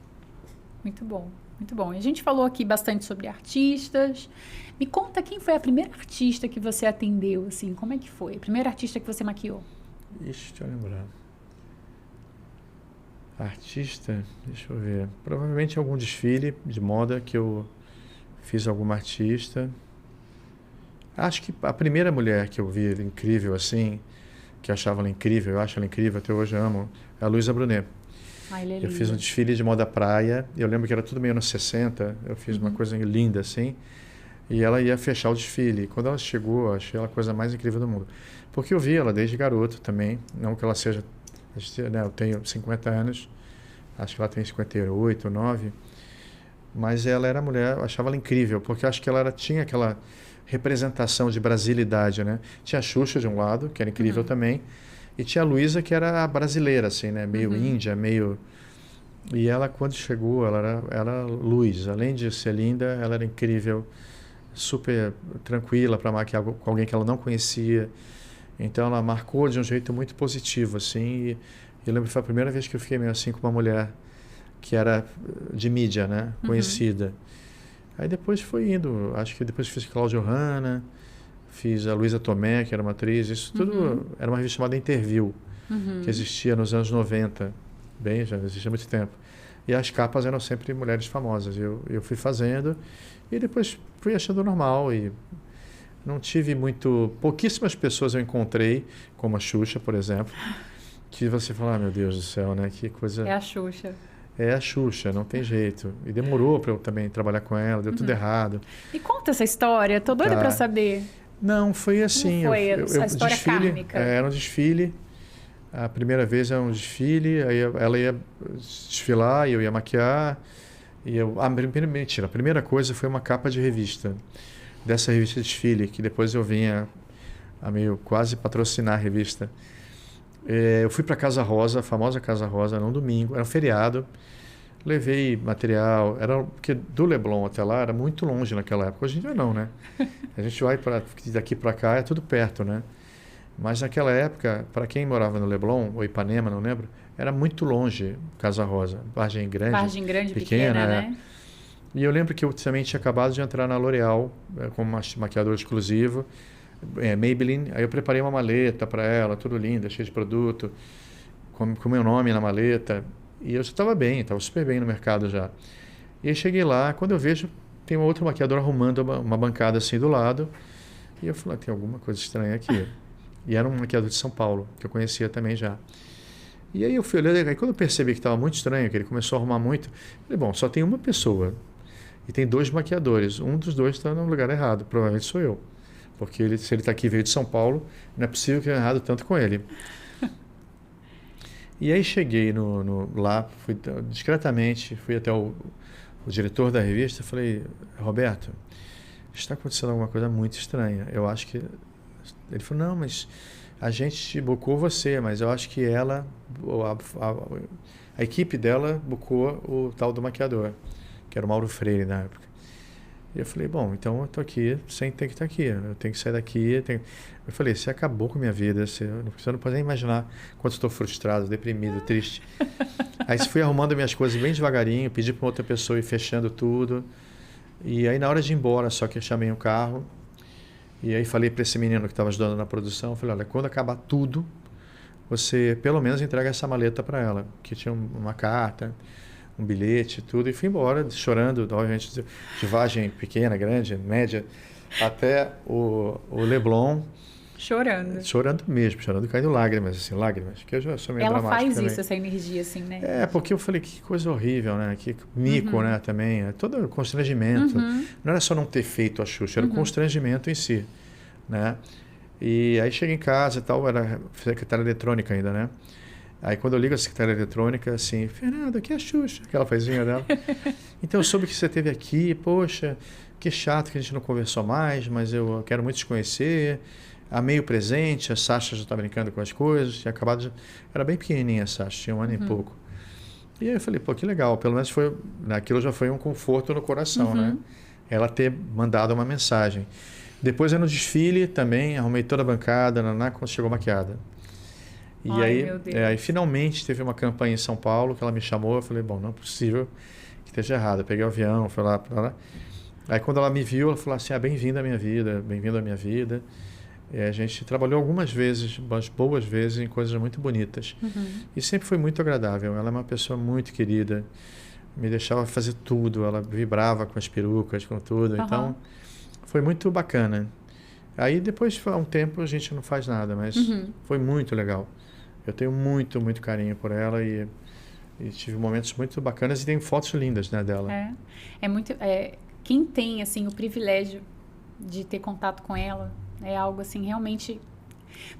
Muito bom, muito bom. E a gente falou aqui bastante sobre artistas. Me conta quem foi a primeira artista que você atendeu, assim, como é que foi? A primeira artista que você maquiou? Ixi, deixa eu lembrar. Artista, deixa eu ver. Provavelmente algum desfile de moda que eu fiz alguma artista. Acho que a primeira mulher que eu vi incrível assim, que eu achava ela incrível, eu acho ela incrível, até hoje eu amo, é a Luísa Brunet. Eu fiz um desfile de moda praia, eu lembro que era tudo meio anos 60, eu fiz uma coisa linda assim, e ela ia fechar o desfile. E quando ela chegou, eu achei ela a coisa mais incrível do mundo. Porque eu vi ela desde garoto também, não que ela seja, né, eu tenho 50 anos, acho que ela tem 58, 9, mas ela era mulher, eu achava ela incrível, porque eu acho que ela tinha aquela representação de brasilidade, né? Tinha a Xuxa de um lado, que era incrível também, e tinha a Luísa, que era a brasileira, assim, né? Meio índia, meio... E ela, quando chegou, ela era luz. Além de ser linda, ela era incrível, super tranquila para maquiar com alguém que ela não conhecia. Então, ela marcou de um jeito muito positivo, assim. E eu lembro que foi a primeira vez que eu fiquei meio assim com uma mulher que era de mídia, né? Conhecida. Aí depois foi indo. Acho que depois fiz Cláudia Hanna, fiz a Luísa Tomé, que era uma atriz. Isso tudo era uma revista chamada Interview, que existia nos anos 90. Bem, já existia há muito tempo. E as capas eram sempre mulheres famosas. Eu fui fazendo e depois fui achando normal. E não tive pouquíssimas pessoas eu encontrei, como a Xuxa, por exemplo, que você fala, meu Deus do céu, né? Que coisa... É a Xuxa. É a Xuxa, não tem jeito. E demorou para eu também trabalhar com ela, deu tudo errado. E conta essa história, tô doida para saber. Não, foi assim. Como foi a história kármica? Era um desfile. A primeira vez era um desfile, aí ela ia desfilar e eu ia maquiar. Mentira, a primeira coisa foi uma capa de revista. Dessa revista Desfile, que depois eu vinha a meio quase patrocinar a revista. Eu fui para Casa Rosa, a famosa Casa Rosa, num domingo, era um feriado. Levei material, porque do Leblon até lá era muito longe naquela época. Hoje em dia não, né? A gente vai daqui para cá, é tudo perto, né? Mas naquela época, para quem morava no Leblon, ou Ipanema, não lembro, era muito longe Casa Rosa. Vargem Grande, pequena, né? E eu lembro que eu também tinha acabado de entrar na L'Oréal como maquiador exclusivo, Maybelline. Aí eu preparei uma maleta para ela, tudo lindo, cheio de produto, com meu nome na maleta. E eu já estava bem, estava super bem no mercado já. E aí cheguei lá, quando eu vejo, tem uma outra maquiadora arrumando uma bancada assim do lado. E eu falei, tem alguma coisa estranha aqui. E era um maquiador de São Paulo, que eu conhecia também já. E aí eu fui olhando, aí quando eu percebi que estava muito estranho, que ele começou a arrumar muito, eu falei, bom, só tem uma pessoa e tem 2 maquiadores. Um dos 2 está no lugar errado, provavelmente sou eu. Porque se ele está aqui e veio de São Paulo, não é possível que eu tenha errado tanto com ele. E aí cheguei lá, fui discretamente, fui até o diretor da revista e falei, Roberto, está acontecendo alguma coisa muito estranha. Eu acho que... Ele falou, não, mas a gente bucou você, mas eu acho que ela, a equipe dela bucou o tal do maquiador, que era o Mauro Freire na época. E eu falei, bom, então eu tô aqui sem ter que estar aqui. Eu tenho que sair daqui. Eu falei, você acabou com a minha vida. Você não pode nem imaginar quanto estou frustrado, deprimido, triste. Aí fui arrumando minhas coisas bem devagarinho, pedi para outra pessoa ir fechando tudo. E aí na hora de ir embora, só que eu chamei um carro. E aí falei para esse menino que estava ajudando na produção, eu falei, olha, quando acabar tudo, você pelo menos entrega essa maleta para ela, que tinha uma carta, um bilhete, tudo, e fui embora chorando, obviamente, de vagem pequena, grande, média, até o Leblon. Chorando. Chorando mesmo, chorando, caindo lágrimas, assim, lágrimas, que eu já sou meio dramático faz também. isso, essa energia, assim, né? Porque eu falei, que coisa horrível, né? Que mico, né, também. Todo o constrangimento. Não era só não ter feito a Xuxa, era o constrangimento em si, né? E aí cheguei em casa e tal, era secretária eletrônica ainda, né? Aí quando eu ligo a secretária eletrônica, assim, Fernanda, aqui é a Xuxa, aquela vozinha dela. Então eu soube que você esteve aqui, poxa, que chato que a gente não conversou mais, mas eu quero muito te conhecer. Amei o presente, a Sasha já está brincando com as coisas, tinha acabado de... Era bem pequenininha a Sasha, tinha 1 ano e pouco. E aí eu falei, pô, que legal, pelo menos foi, aquilo já foi um conforto no coração, né? Ela ter mandado uma mensagem. Depois eu no desfile também, arrumei toda a bancada, quando chegou maquiada. E aí finalmente teve uma campanha em São Paulo que ela me chamou, eu falei, bom, não é possível que esteja errado. Eu peguei o avião, fui lá para lá. Aí quando ela me viu, ela falou assim, bem-vinda à minha vida, bem-vindo à minha vida. E a gente trabalhou algumas vezes, boas vezes, em coisas muito bonitas. E sempre foi muito agradável. Ela é uma pessoa muito querida, me deixava fazer tudo, ela vibrava com as perucas, com tudo. Então, foi muito bacana. Aí depois, há um tempo, a gente não faz nada, mas foi muito legal. Eu tenho muito, muito carinho por ela e tive momentos muito bacanas e tem fotos lindas, né, dela. Quem tem, assim, o privilégio de ter contato com ela, é algo assim, realmente...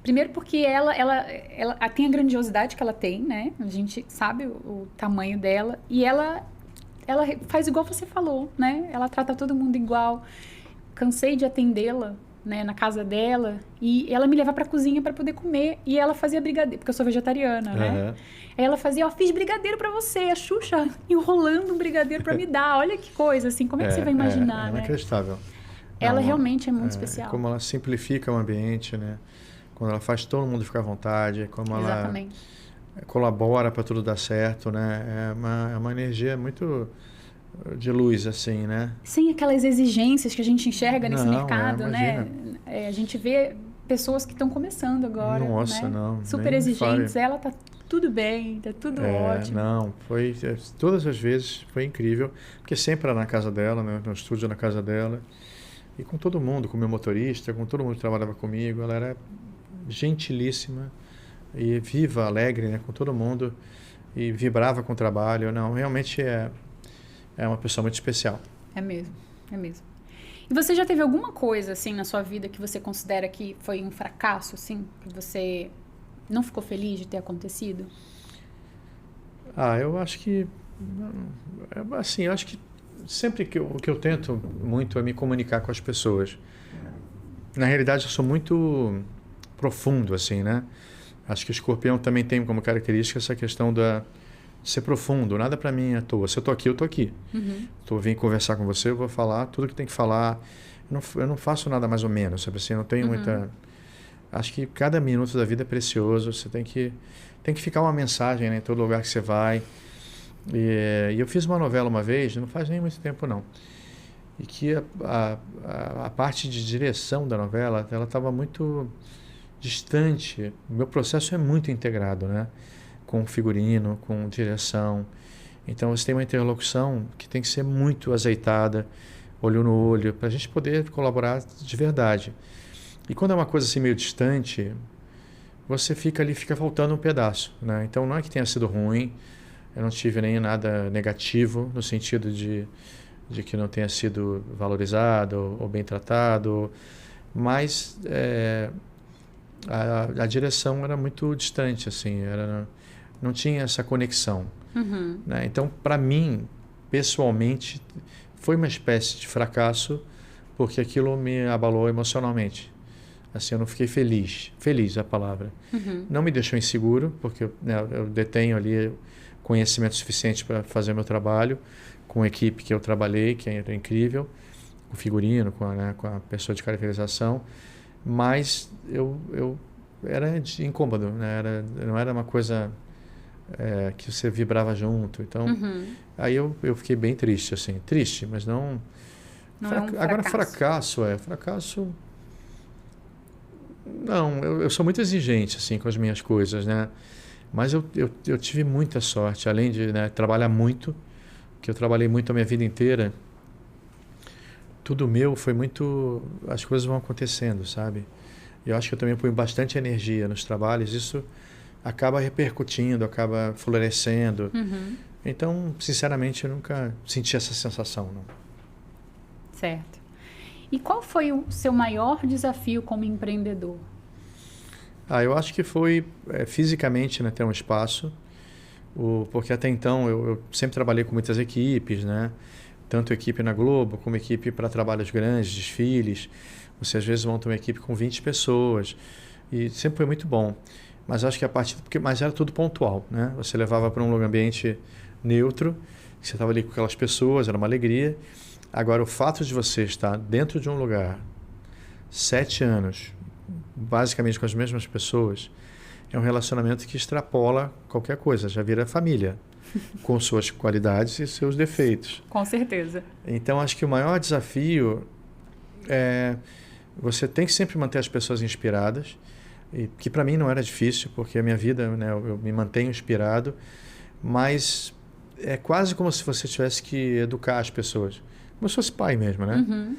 Primeiro porque ela tem a grandiosidade que ela tem, né? A gente sabe o tamanho dela. E ela faz igual você falou, né? Ela trata todo mundo igual. Cansei de atendê-la, né, na casa dela. E ela me leva pra cozinha pra poder comer. E ela fazia brigadeiro, porque eu sou vegetariana, né? Aí ela fazia, fiz brigadeiro pra você. A Xuxa enrolando um brigadeiro pra me dar. Olha que coisa, assim. Como é que você vai imaginar, né? Inacreditável. Ela realmente é muito especial. Como ela simplifica o ambiente, né? Quando ela faz todo mundo ficar à vontade, como ela colabora para tudo dar certo, né? É uma energia muito de luz, assim, né? Sem aquelas exigências que a gente enxerga nesse mercado, né? A gente vê pessoas que estão começando agora, Nossa, né? não. Super exigentes. Ela tá tudo bem, tá tudo ótimo. Não, todas as vezes foi incrível, porque sempre era na casa dela, né? No estúdio na casa dela. E com todo mundo, com o meu motorista, com todo mundo que trabalhava comigo, ela era gentilíssima e viva, alegre, né, com todo mundo e vibrava com o trabalho. Não, realmente é uma pessoa muito especial. É mesmo. E você já teve alguma coisa, assim, na sua vida que você considera que foi um fracasso, assim, que você não ficou feliz de ter acontecido? Eu acho que, assim, eu acho que sempre o que eu tento muito é me comunicar com as pessoas. Na realidade, eu sou muito profundo, assim, né? Acho que o escorpião também tem como característica essa questão de ser profundo. Nada para mim é à toa. Se eu tô aqui, eu tô aqui. Vim conversar com você, eu vou falar tudo que tem que falar. Eu não faço nada mais ou menos, sabe assim? Eu não tenho muita... Acho que cada minuto da vida é precioso. Você tem que ficar uma mensagem, né, em todo lugar que você vai. E eu fiz uma novela uma vez, não faz nem muito tempo não, e que a parte de direção da novela, ela estava muito distante. O meu processo é muito integrado, né, com figurino, com direção. Então você tem uma interlocução que tem que ser muito azeitada, olho no olho, para a gente poder colaborar de verdade. E quando é uma coisa assim meio distante, você fica faltando um pedaço, né? Então não é que tenha sido ruim. Eu não tive nem nada negativo, no sentido de que não tenha sido valorizado ou bem tratado, mas a direção era muito distante, assim, não tinha essa conexão. Né? Então, para mim, pessoalmente, foi uma espécie de fracasso, porque aquilo me abalou emocionalmente. Assim, eu não fiquei feliz é a palavra. Não me deixou inseguro, porque eu detenho ali conhecimento suficiente para fazer meu trabalho, com a equipe que eu trabalhei, que era incrível, o figurino, com a pessoa de caracterização, mas eu era incômodo, né? Não era uma coisa que você vibrava junto. Então, aí eu fiquei bem triste, assim. Triste, mas não... Não é um fracasso. Agora, fracasso... Não, eu sou muito exigente, assim, com as minhas coisas, né? Mas eu tive muita sorte, além de, né, trabalhar muito, que eu trabalhei muito a minha vida inteira, tudo meu foi muito... As coisas vão acontecendo, sabe? Eu acho que eu também ponho bastante energia nos trabalhos, isso acaba repercutindo, acaba florescendo. Então, sinceramente, eu nunca senti essa sensação, não. Certo. E qual foi o seu maior desafio como empreendedor? Eu acho que foi fisicamente, né, ter um espaço, porque até então eu sempre trabalhei com muitas equipes, né? Tanto equipe na Globo, como equipe para trabalhos grandes, desfiles. Você às vezes monta uma equipe com 20 pessoas e sempre foi muito bom. Mas acho que mas era tudo pontual, né? Você levava para um ambiente neutro, você estava ali com aquelas pessoas, era uma alegria. Agora, o fato de você estar dentro de um lugar 7 anos, basicamente com as mesmas pessoas, é um relacionamento que extrapola qualquer coisa, já vira família, com suas qualidades e seus defeitos. Com certeza. Então, acho que o maior desafio é você tem que sempre manter as pessoas inspiradas, e que para mim não era difícil, porque a minha vida, né, eu me mantenho inspirado, mas é quase como se você tivesse que educar as pessoas, como se fosse pai mesmo, né?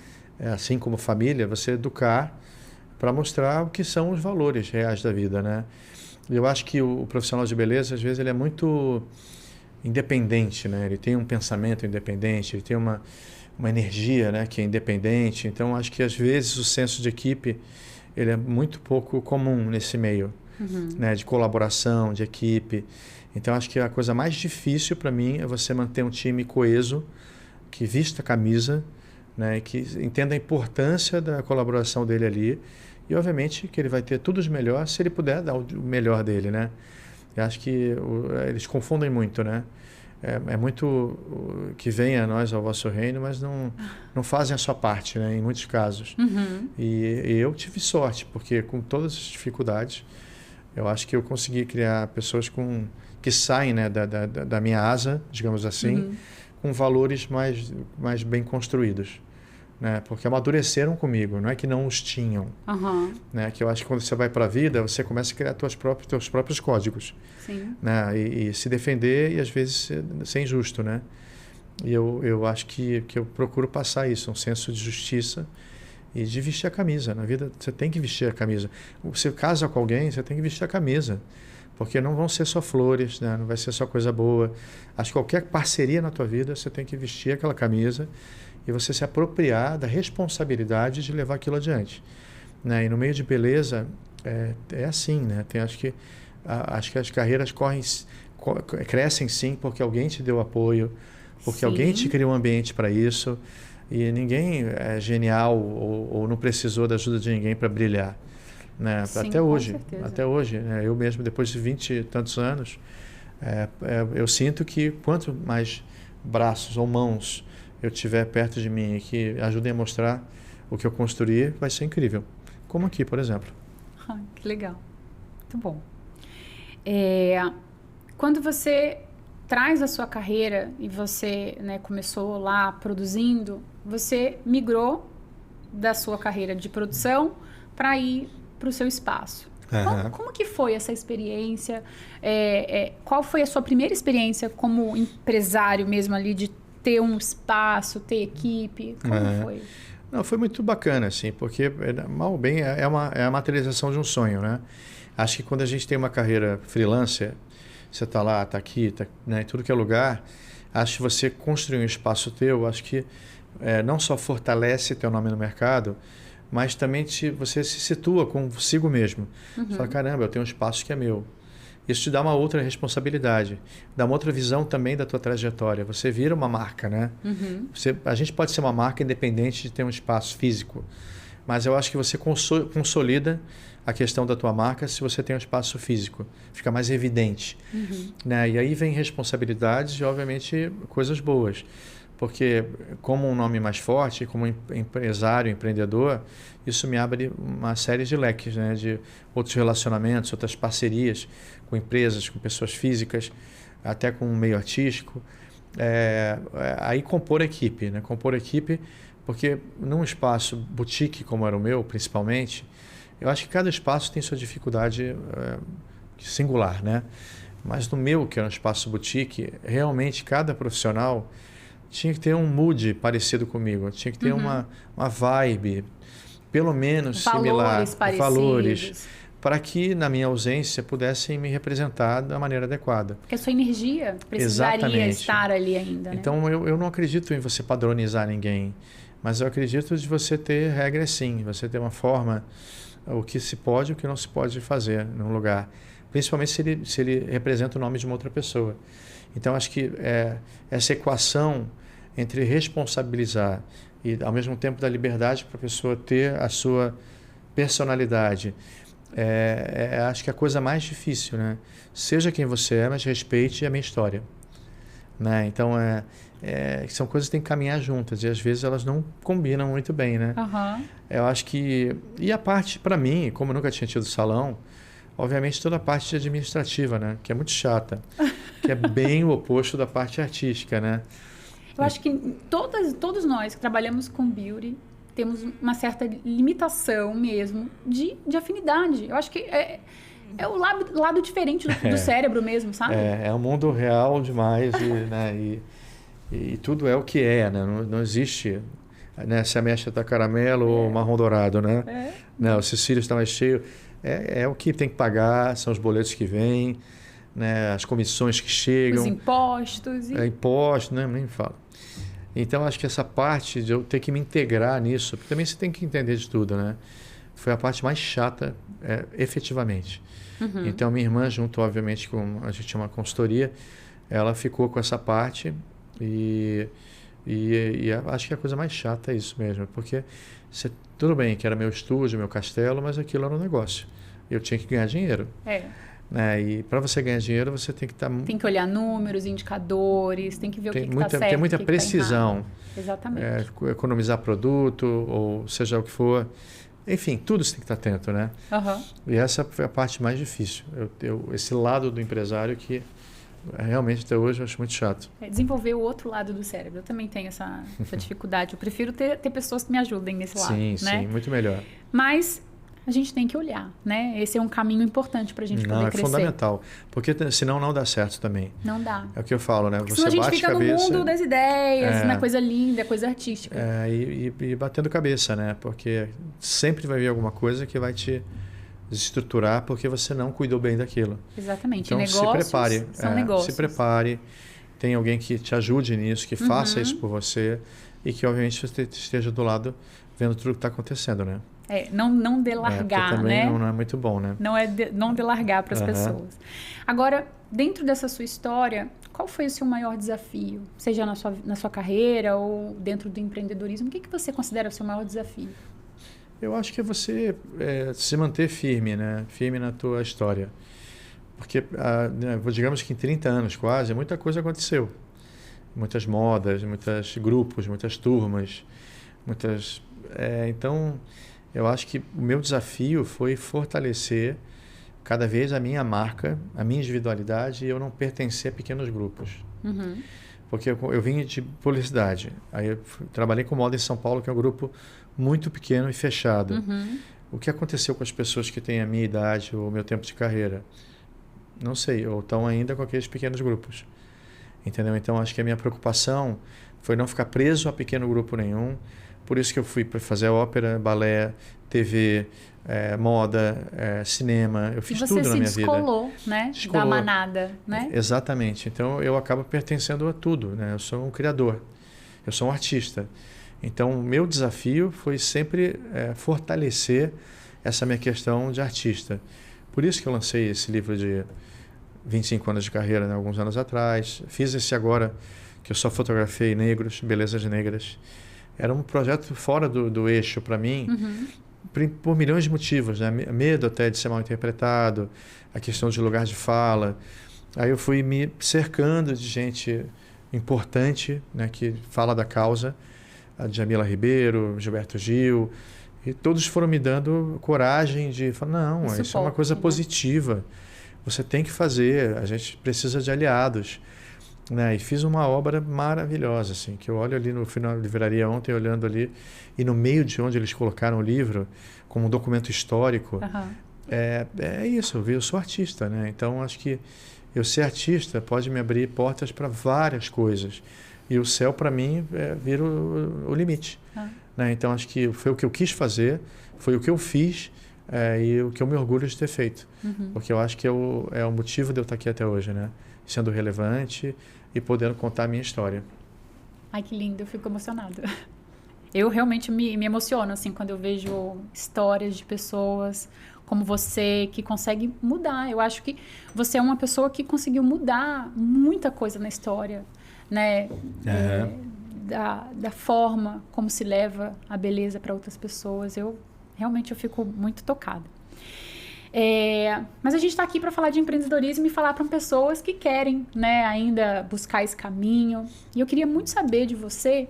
Assim como família, você educar para mostrar o que são os valores reais da vida, né? Eu acho que o profissional de beleza, às vezes, ele é muito independente, né? Ele tem um pensamento independente, ele tem uma energia, né, que é independente. Então, acho que, às vezes, o senso de equipe ele é muito pouco comum nesse meio, né, de colaboração, de equipe. Então, acho que a coisa mais difícil para mim é você manter um time coeso, que vista a camisa, né, que entenda a importância da colaboração dele ali. E, obviamente, que ele vai ter tudo de melhor se ele puder dar o melhor dele, né? Eu acho que eles confundem muito, né? É muito que venha a nós ao vosso reino, mas não fazem a sua parte, né? Em muitos casos. E eu tive sorte, porque com todas as dificuldades, eu acho que eu consegui criar pessoas que saem, né, da minha asa, digamos assim, com valores mais bem construídos. Né? Porque amadureceram comigo, não é que não os tinham. Né? Que eu acho que quando você vai para a vida, você começa a criar teus próprios códigos. Sim. Né? E se defender e às vezes ser injusto. Né? E eu acho que eu procuro passar isso, um senso de justiça e de vestir a camisa. Na vida você tem que vestir a camisa. Você casa com alguém, você tem que vestir a camisa. Porque não vão ser só flores, né? Não vai ser só coisa boa. Acho que qualquer parceria na tua vida, você tem que vestir aquela camisa e você se apropriar da responsabilidade de levar aquilo adiante. Né? E no meio de beleza, é assim, né? Acho que as carreiras crescem sim porque alguém te deu apoio, porque alguém te criou um ambiente para isso, e ninguém é genial ou não precisou da ajuda de ninguém para brilhar. Né? Sim, até hoje, né? Eu mesmo, depois de 20 e tantos anos, eu sinto que quanto mais braços ou mãos eu tiver perto de mim e que ajudem a mostrar o que eu construí, vai ser incrível. Como aqui, por exemplo. Que legal. Muito bom. Quando você traz a sua carreira e você, né, começou lá produzindo, você migrou da sua carreira de produção para ir para o seu espaço. Como que foi essa experiência? Qual foi a sua primeira experiência como empresário mesmo ali, de ter um espaço, ter equipe? Como foi? Não, foi muito bacana, assim, porque, mal ou bem, é a materialização de um sonho, né? Acho que quando a gente tem uma carreira freelancer, você está lá, está aqui, né, em tudo que é lugar, acho que você construir um espaço teu, acho que não só fortalece teu nome no mercado, mas também você se situa consigo mesmo. Você fala, caramba, eu tenho um espaço que é meu. Isso te dá uma outra responsabilidade, dá uma outra visão também da tua trajetória. Você vira uma marca, né? A gente pode ser uma marca independente de ter um espaço físico, mas eu acho que você consolida a questão da tua marca se você tem um espaço físico. Fica mais evidente. Né? E aí vem responsabilidades e, obviamente, coisas boas. porque como um nome mais forte, como empresário, empreendedor, isso me abre uma série de leques, né, de outros relacionamentos, outras parcerias com empresas, com pessoas físicas, até com o meio artístico. Aí compor equipe, né? Compor equipe, porque num espaço boutique como era o meu, principalmente, eu acho que cada espaço tem sua dificuldade singular, né? Mas no meu, que era um espaço boutique, realmente cada profissional tinha que ter um mood parecido comigo, tinha que ter uma vibe, pelo menos similar, valores, para que na minha ausência pudessem me representar da maneira adequada. Porque a sua energia precisaria estar ali ainda, né? Então eu não acredito em você padronizar ninguém, mas eu acredito de você ter regras sim, você ter uma forma, o que se pode e o que não se pode fazer num lugar. Principalmente se ele representa o nome de uma outra pessoa. Então, acho que essa equação entre responsabilizar e, ao mesmo tempo, dar liberdade para a pessoa ter a sua personalidade, acho que é a coisa mais difícil, né? Seja quem você é, mas respeite a minha história. Né? Então, são coisas que têm que caminhar juntas e, às vezes, elas não combinam muito bem, né? Uhum. Eu acho que... E a parte, para mim, como eu nunca tinha tido salão, obviamente toda a parte administrativa, né? Que é muito chata, que é bem o oposto da parte artística, né? Eu acho que todos nós que trabalhamos com beauty temos uma certa limitação mesmo de afinidade. Eu acho que é o lado diferente do cérebro mesmo, sabe? É um mundo real demais e tudo é o que é, né? Não existe, né? Se a mecha está caramelo ou marrom dourado, né? Não, se o cílio está mais cheio... É o que tem que pagar, são os boletos que vêm, né, as comissões que chegam. Os impostos. Impostos, né, nem falo. Então, acho que essa parte de eu ter que me integrar nisso, porque também você tem que entender de tudo, né? Foi a parte mais chata, efetivamente. Uhum. Então, minha irmã, junto, obviamente, com a gente tinha uma consultoria, ela ficou com essa parte e acho que a coisa mais chata é isso mesmo, porque tudo bem que era meu estúdio, meu castelo, mas aquilo era um negócio. Eu tinha que ganhar dinheiro. Né? E para você ganhar dinheiro, você tem que estar... Tem que olhar números, indicadores, tem que ver o que está certo. Tem muita precisão. Tá exatamente. Economizar produto, ou seja o que for. Enfim, tudo você tem que estar atento, né? Uhum. E essa foi a parte mais difícil. Esse lado do empresário que... Realmente, até hoje, eu acho muito chato. Desenvolver o outro lado do cérebro. Eu também tenho essa dificuldade. Eu prefiro ter pessoas que me ajudem nesse lado. Sim, né? Sim, muito melhor. Mas a gente tem que olhar, né? Esse é um caminho importante para a gente poder crescer. É fundamental. Porque senão não dá certo também. Não dá. É o que eu falo, né? Porque senão a gente fica no mundo das ideias, na coisa linda, coisa artística. E batendo cabeça, né? Porque sempre vai vir alguma coisa que vai te desestruturar porque você não cuidou bem daquilo. Exatamente. Então, negócios se prepare. São negócios. Se prepare. Tem alguém que te ajude nisso, que faça isso por você e que, obviamente, você esteja do lado vendo tudo que está acontecendo, né? Não delargar, também né? Não é muito bom, né? Não delargar para as pessoas. Agora, dentro dessa sua história, qual foi o seu maior desafio? Seja na sua carreira ou dentro do empreendedorismo, o que você considera o seu maior desafio? Eu acho que é você se manter firme, né? Firme na tua história. Porque, digamos que em 30 anos quase, muita coisa aconteceu. Muitas modas, muitos grupos, muitas turmas, então, eu acho que o meu desafio foi fortalecer cada vez a minha marca, a minha individualidade e eu não pertencer a pequenos grupos. Uhum. Porque eu vim de publicidade. Aí eu trabalhei com moda em São Paulo, que é um grupo muito pequeno e fechado. Uhum. O que aconteceu com as pessoas que têm a minha idade ou o meu tempo de carreira? Não sei, ou estão ainda com aqueles pequenos grupos. Entendeu? Então, acho que a minha preocupação foi não ficar preso a pequeno grupo nenhum. Por isso que eu fui para fazer ópera, balé, TV, moda, cinema. Eu fiz tudo na minha vida. Você se descolou, né? Da manada, né? Exatamente. Então, eu acabo pertencendo a tudo, né? Eu sou um criador. Eu sou um artista. Então, o meu desafio foi sempre fortalecer essa minha questão de artista. Por isso que eu lancei esse livro de 25 anos de carreira, né? Alguns anos atrás. Fiz esse agora, que eu só fotografei negros, belezas negras. Era um projeto fora do eixo para mim, por milhões de motivos, né? Medo até de ser mal interpretado, a questão de lugar de fala. Aí eu fui me cercando de gente importante, né, que fala da causa, a Djamila Ribeiro, Gilberto Gil, e todos foram me dando coragem de falar, não, isso é uma coisa positiva, você tem que fazer, a gente precisa de aliados. Né? E fiz uma obra maravilhosa, assim, que eu olho ali no final da livraria ontem, olhando ali, e no meio de onde eles colocaram o livro, como um documento histórico, é isso, eu sou artista, né? Então acho que eu ser artista pode me abrir portas para várias coisas. E o céu, para mim, vira o limite. Né? Então acho que foi o que eu quis fazer, foi o que eu fiz, e o que eu me orgulho de ter feito. Porque eu acho que é o motivo de eu estar aqui até hoje, né? Sendo relevante e podendo contar a minha história. Ai, que lindo, eu fico emocionada. Eu realmente me emociono, assim, quando eu vejo histórias de pessoas como você, que consegue mudar. Eu acho que você é uma pessoa que conseguiu mudar muita coisa na história, né? Da forma como se leva a beleza para outras pessoas. Realmente eu fico muito tocada. Mas a gente está aqui para falar de empreendedorismo e falar para pessoas que querem, né, ainda buscar esse caminho. E eu queria muito saber de você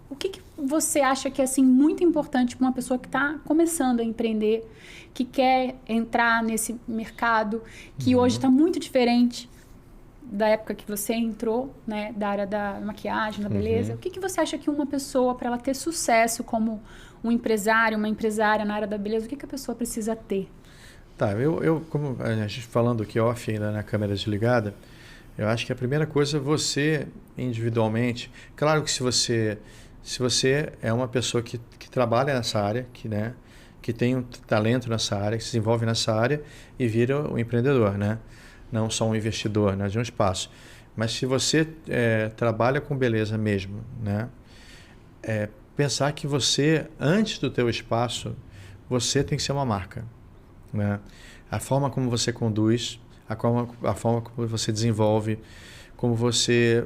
o que você acha que é assim, muito importante para uma pessoa que está começando a empreender, que quer entrar nesse mercado, que hoje está muito diferente da época que você entrou, né, da área da maquiagem, da beleza. O que você acha que uma pessoa, para ela ter sucesso como um empresário, uma empresária na área da beleza, o que a pessoa precisa ter? Tá, como a gente falando aqui off ainda na câmera desligada, eu acho que a primeira coisa, você individualmente, claro que se você é uma pessoa que trabalha nessa área, que tem um talento nessa área, que se desenvolve nessa área e vira um empreendedor, né? Não só um investidor, né, de um espaço. Mas se você trabalha com beleza mesmo, né, pensar que você, antes do teu espaço, você tem que ser uma marca. Né? A forma como você conduz, a forma como você desenvolve, como você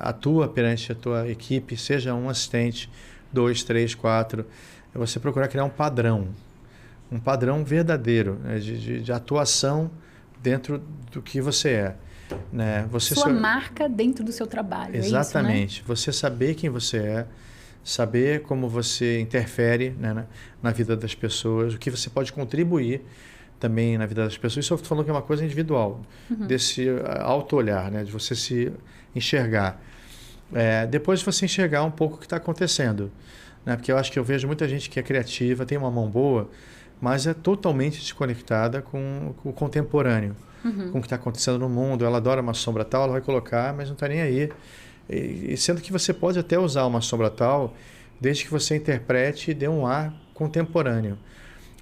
atua perante a tua equipe, seja um assistente, 2, 3, 4, é você procurar criar um padrão verdadeiro, né, de atuação dentro do que você é. Né? Sua marca dentro do seu trabalho. Exatamente. É isso, né? Você saber quem você é, saber como você interfere, né, na vida das pessoas, o que você pode contribuir também na vida das pessoas. Isso eu estou falando que é uma coisa individual, desse auto-olhar, né, de você se enxergar. Depois de você enxergar um pouco o que está acontecendo. Né, porque eu acho que eu vejo muita gente que é criativa, tem uma mão boa, mas é totalmente desconectada com o contemporâneo, com o que está acontecendo no mundo. Ela adora uma sombra tal, ela vai colocar, mas não está nem aí. E sendo que você pode até usar uma sombra tal, desde que você interprete e dê um ar contemporâneo.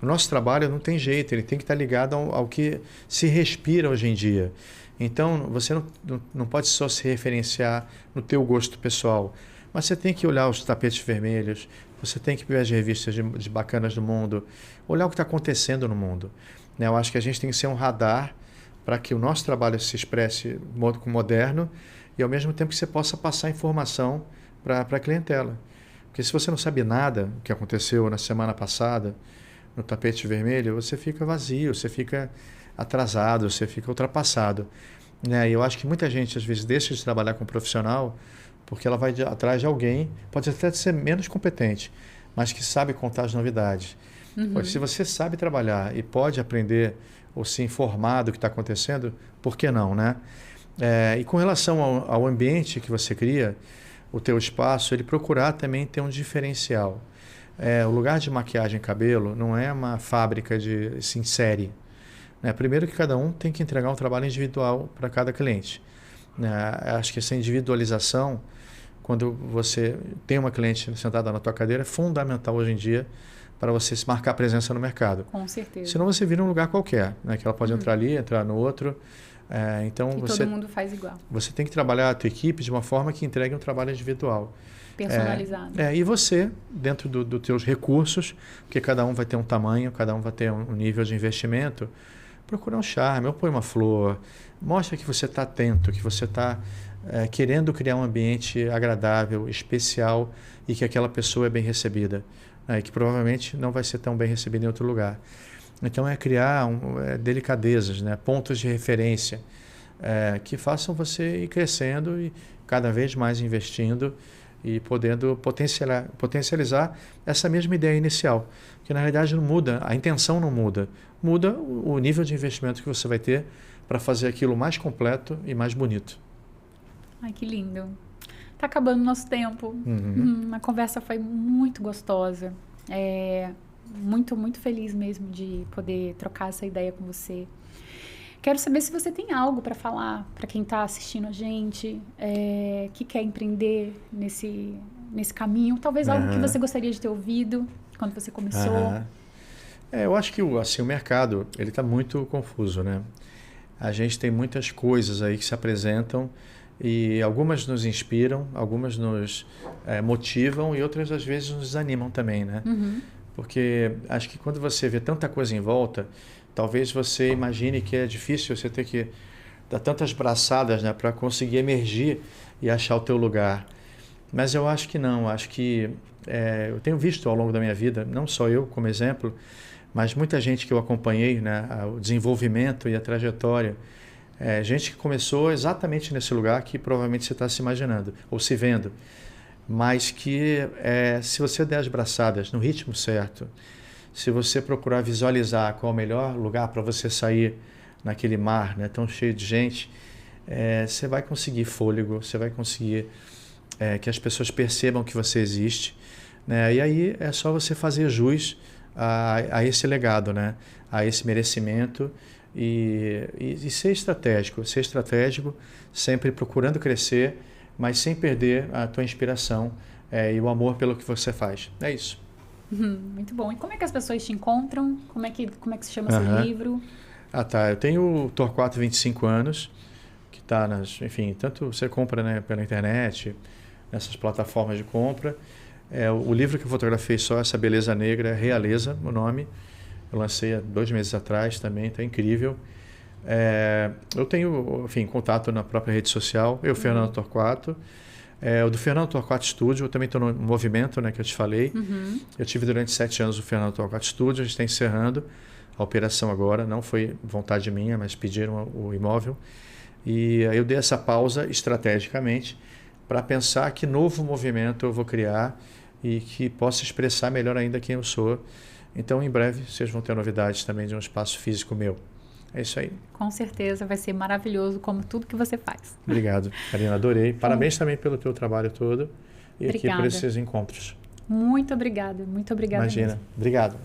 O nosso trabalho não tem jeito, ele tem que estar ligado ao que se respira hoje em dia. Então, você não pode só se referenciar no teu gosto pessoal, mas você tem que olhar os tapetes vermelhos, você tem que ver as revistas de bacanas do mundo, olhar o que está acontecendo no mundo. Né? Eu acho que a gente tem que ser um radar para que o nosso trabalho se expresse moderno e ao mesmo tempo que você possa passar informação para a clientela. Porque se você não sabe nada do que aconteceu na semana passada, no tapete vermelho, você fica vazio, você fica atrasado, você fica ultrapassado. Né? E eu acho que muita gente às vezes deixa de trabalhar com um profissional porque ela vai atrás de alguém, pode até ser menos competente, mas que sabe contar as novidades. Se você sabe trabalhar e pode aprender ou se informar do que está acontecendo, por que não, né? E com relação ao ambiente que você cria, o teu espaço, ele procurar também ter um diferencial. O lugar de maquiagem e cabelo não é uma fábrica de série. Né? Primeiro que cada um tem que entregar um trabalho individual para cada cliente. Né? Acho que essa individualização, quando você tem uma cliente sentada na tua cadeira, é fundamental hoje em dia para você se marcar presença no mercado. Com certeza. Senão você vira um lugar qualquer, né? Que ela pode entrar ali, entrar no outro. Então que todo mundo faz igual. Você tem que trabalhar a tua equipe de uma forma que entregue um trabalho individual. Personalizado. E você, dentro dos teus recursos, porque cada um vai ter um tamanho, cada um vai ter um nível de investimento, procurar um charme, ou põe uma flor, mostra que você está atento, que você está querendo criar um ambiente agradável, especial e que aquela pessoa é bem recebida. E que provavelmente não vai ser tão bem recebida em outro lugar. Então, criar delicadezas, né? Pontos de referência. que façam você ir crescendo e cada vez mais investindo e podendo potencializar essa mesma ideia inicial. Que na realidade não muda, a intenção não muda. Muda o nível de investimento que você vai ter para fazer aquilo mais completo e mais bonito. Ai, que lindo. Tá acabando o nosso tempo. A conversa foi muito gostosa. Muito, muito feliz mesmo de poder trocar essa ideia com você. Quero saber se você tem algo para falar para quem está assistindo a gente, que quer empreender nesse caminho. Talvez algo que você gostaria de ter ouvido quando você começou. Eu acho que assim, o mercado ele está muito confuso, né? A gente tem muitas coisas aí que se apresentam e algumas nos inspiram, algumas nos motivam e outras às vezes nos desanimam também, né? Porque acho que quando você vê tanta coisa em volta, talvez você imagine que é difícil você ter que dar tantas braçadas, né, para conseguir emergir e achar o teu lugar. Mas eu acho que não, acho que eu tenho visto ao longo da minha vida, não só eu como exemplo, mas muita gente que eu acompanhei, né, o desenvolvimento e a trajetória, gente que começou exatamente nesse lugar que provavelmente você está se imaginando ou se vendo, mas que se você der as braçadas no ritmo certo, se você procurar visualizar qual é o melhor lugar para você sair naquele mar, né, tão cheio de gente, você vai conseguir fôlego, você vai conseguir que as pessoas percebam que você existe, né, e aí é só você fazer jus a esse legado, né, a esse merecimento e ser estratégico, sempre procurando crescer, mas sem perder a tua inspiração e o amor pelo que você faz. É isso. Muito bom. E como é que as pessoas te encontram? Como é que se chama seu livro? Tá. Eu tenho o Torquato 25 anos, que está enfim, tanto você compra, né, pela internet, nessas plataformas de compra. O livro que eu fotografei só, Essa Beleza Negra, Realeza, o nome. Eu lancei há 2 meses atrás também, está incrível. Eu tenho, enfim, contato na própria rede social, Fernando Torquato. O do Fernando Torquato Studio, eu também estou no movimento, né, que eu te falei. Eu tive durante 7 anos o Fernando Torquato Studio, a gente está encerrando a operação agora, não foi vontade minha, mas pediram o imóvel. E aí eu dei essa pausa estrategicamente para pensar que novo movimento eu vou criar e que possa expressar melhor ainda quem eu sou. Então, em breve, vocês vão ter novidades também de um espaço físico meu. É isso aí. Com certeza, vai ser maravilhoso, como tudo que você faz. Obrigado, Karina, adorei. Parabéns também pelo teu trabalho todo e Obrigada. aqui por esses encontros. Muito obrigada, muito obrigada. Imagina, mesmo. Obrigado.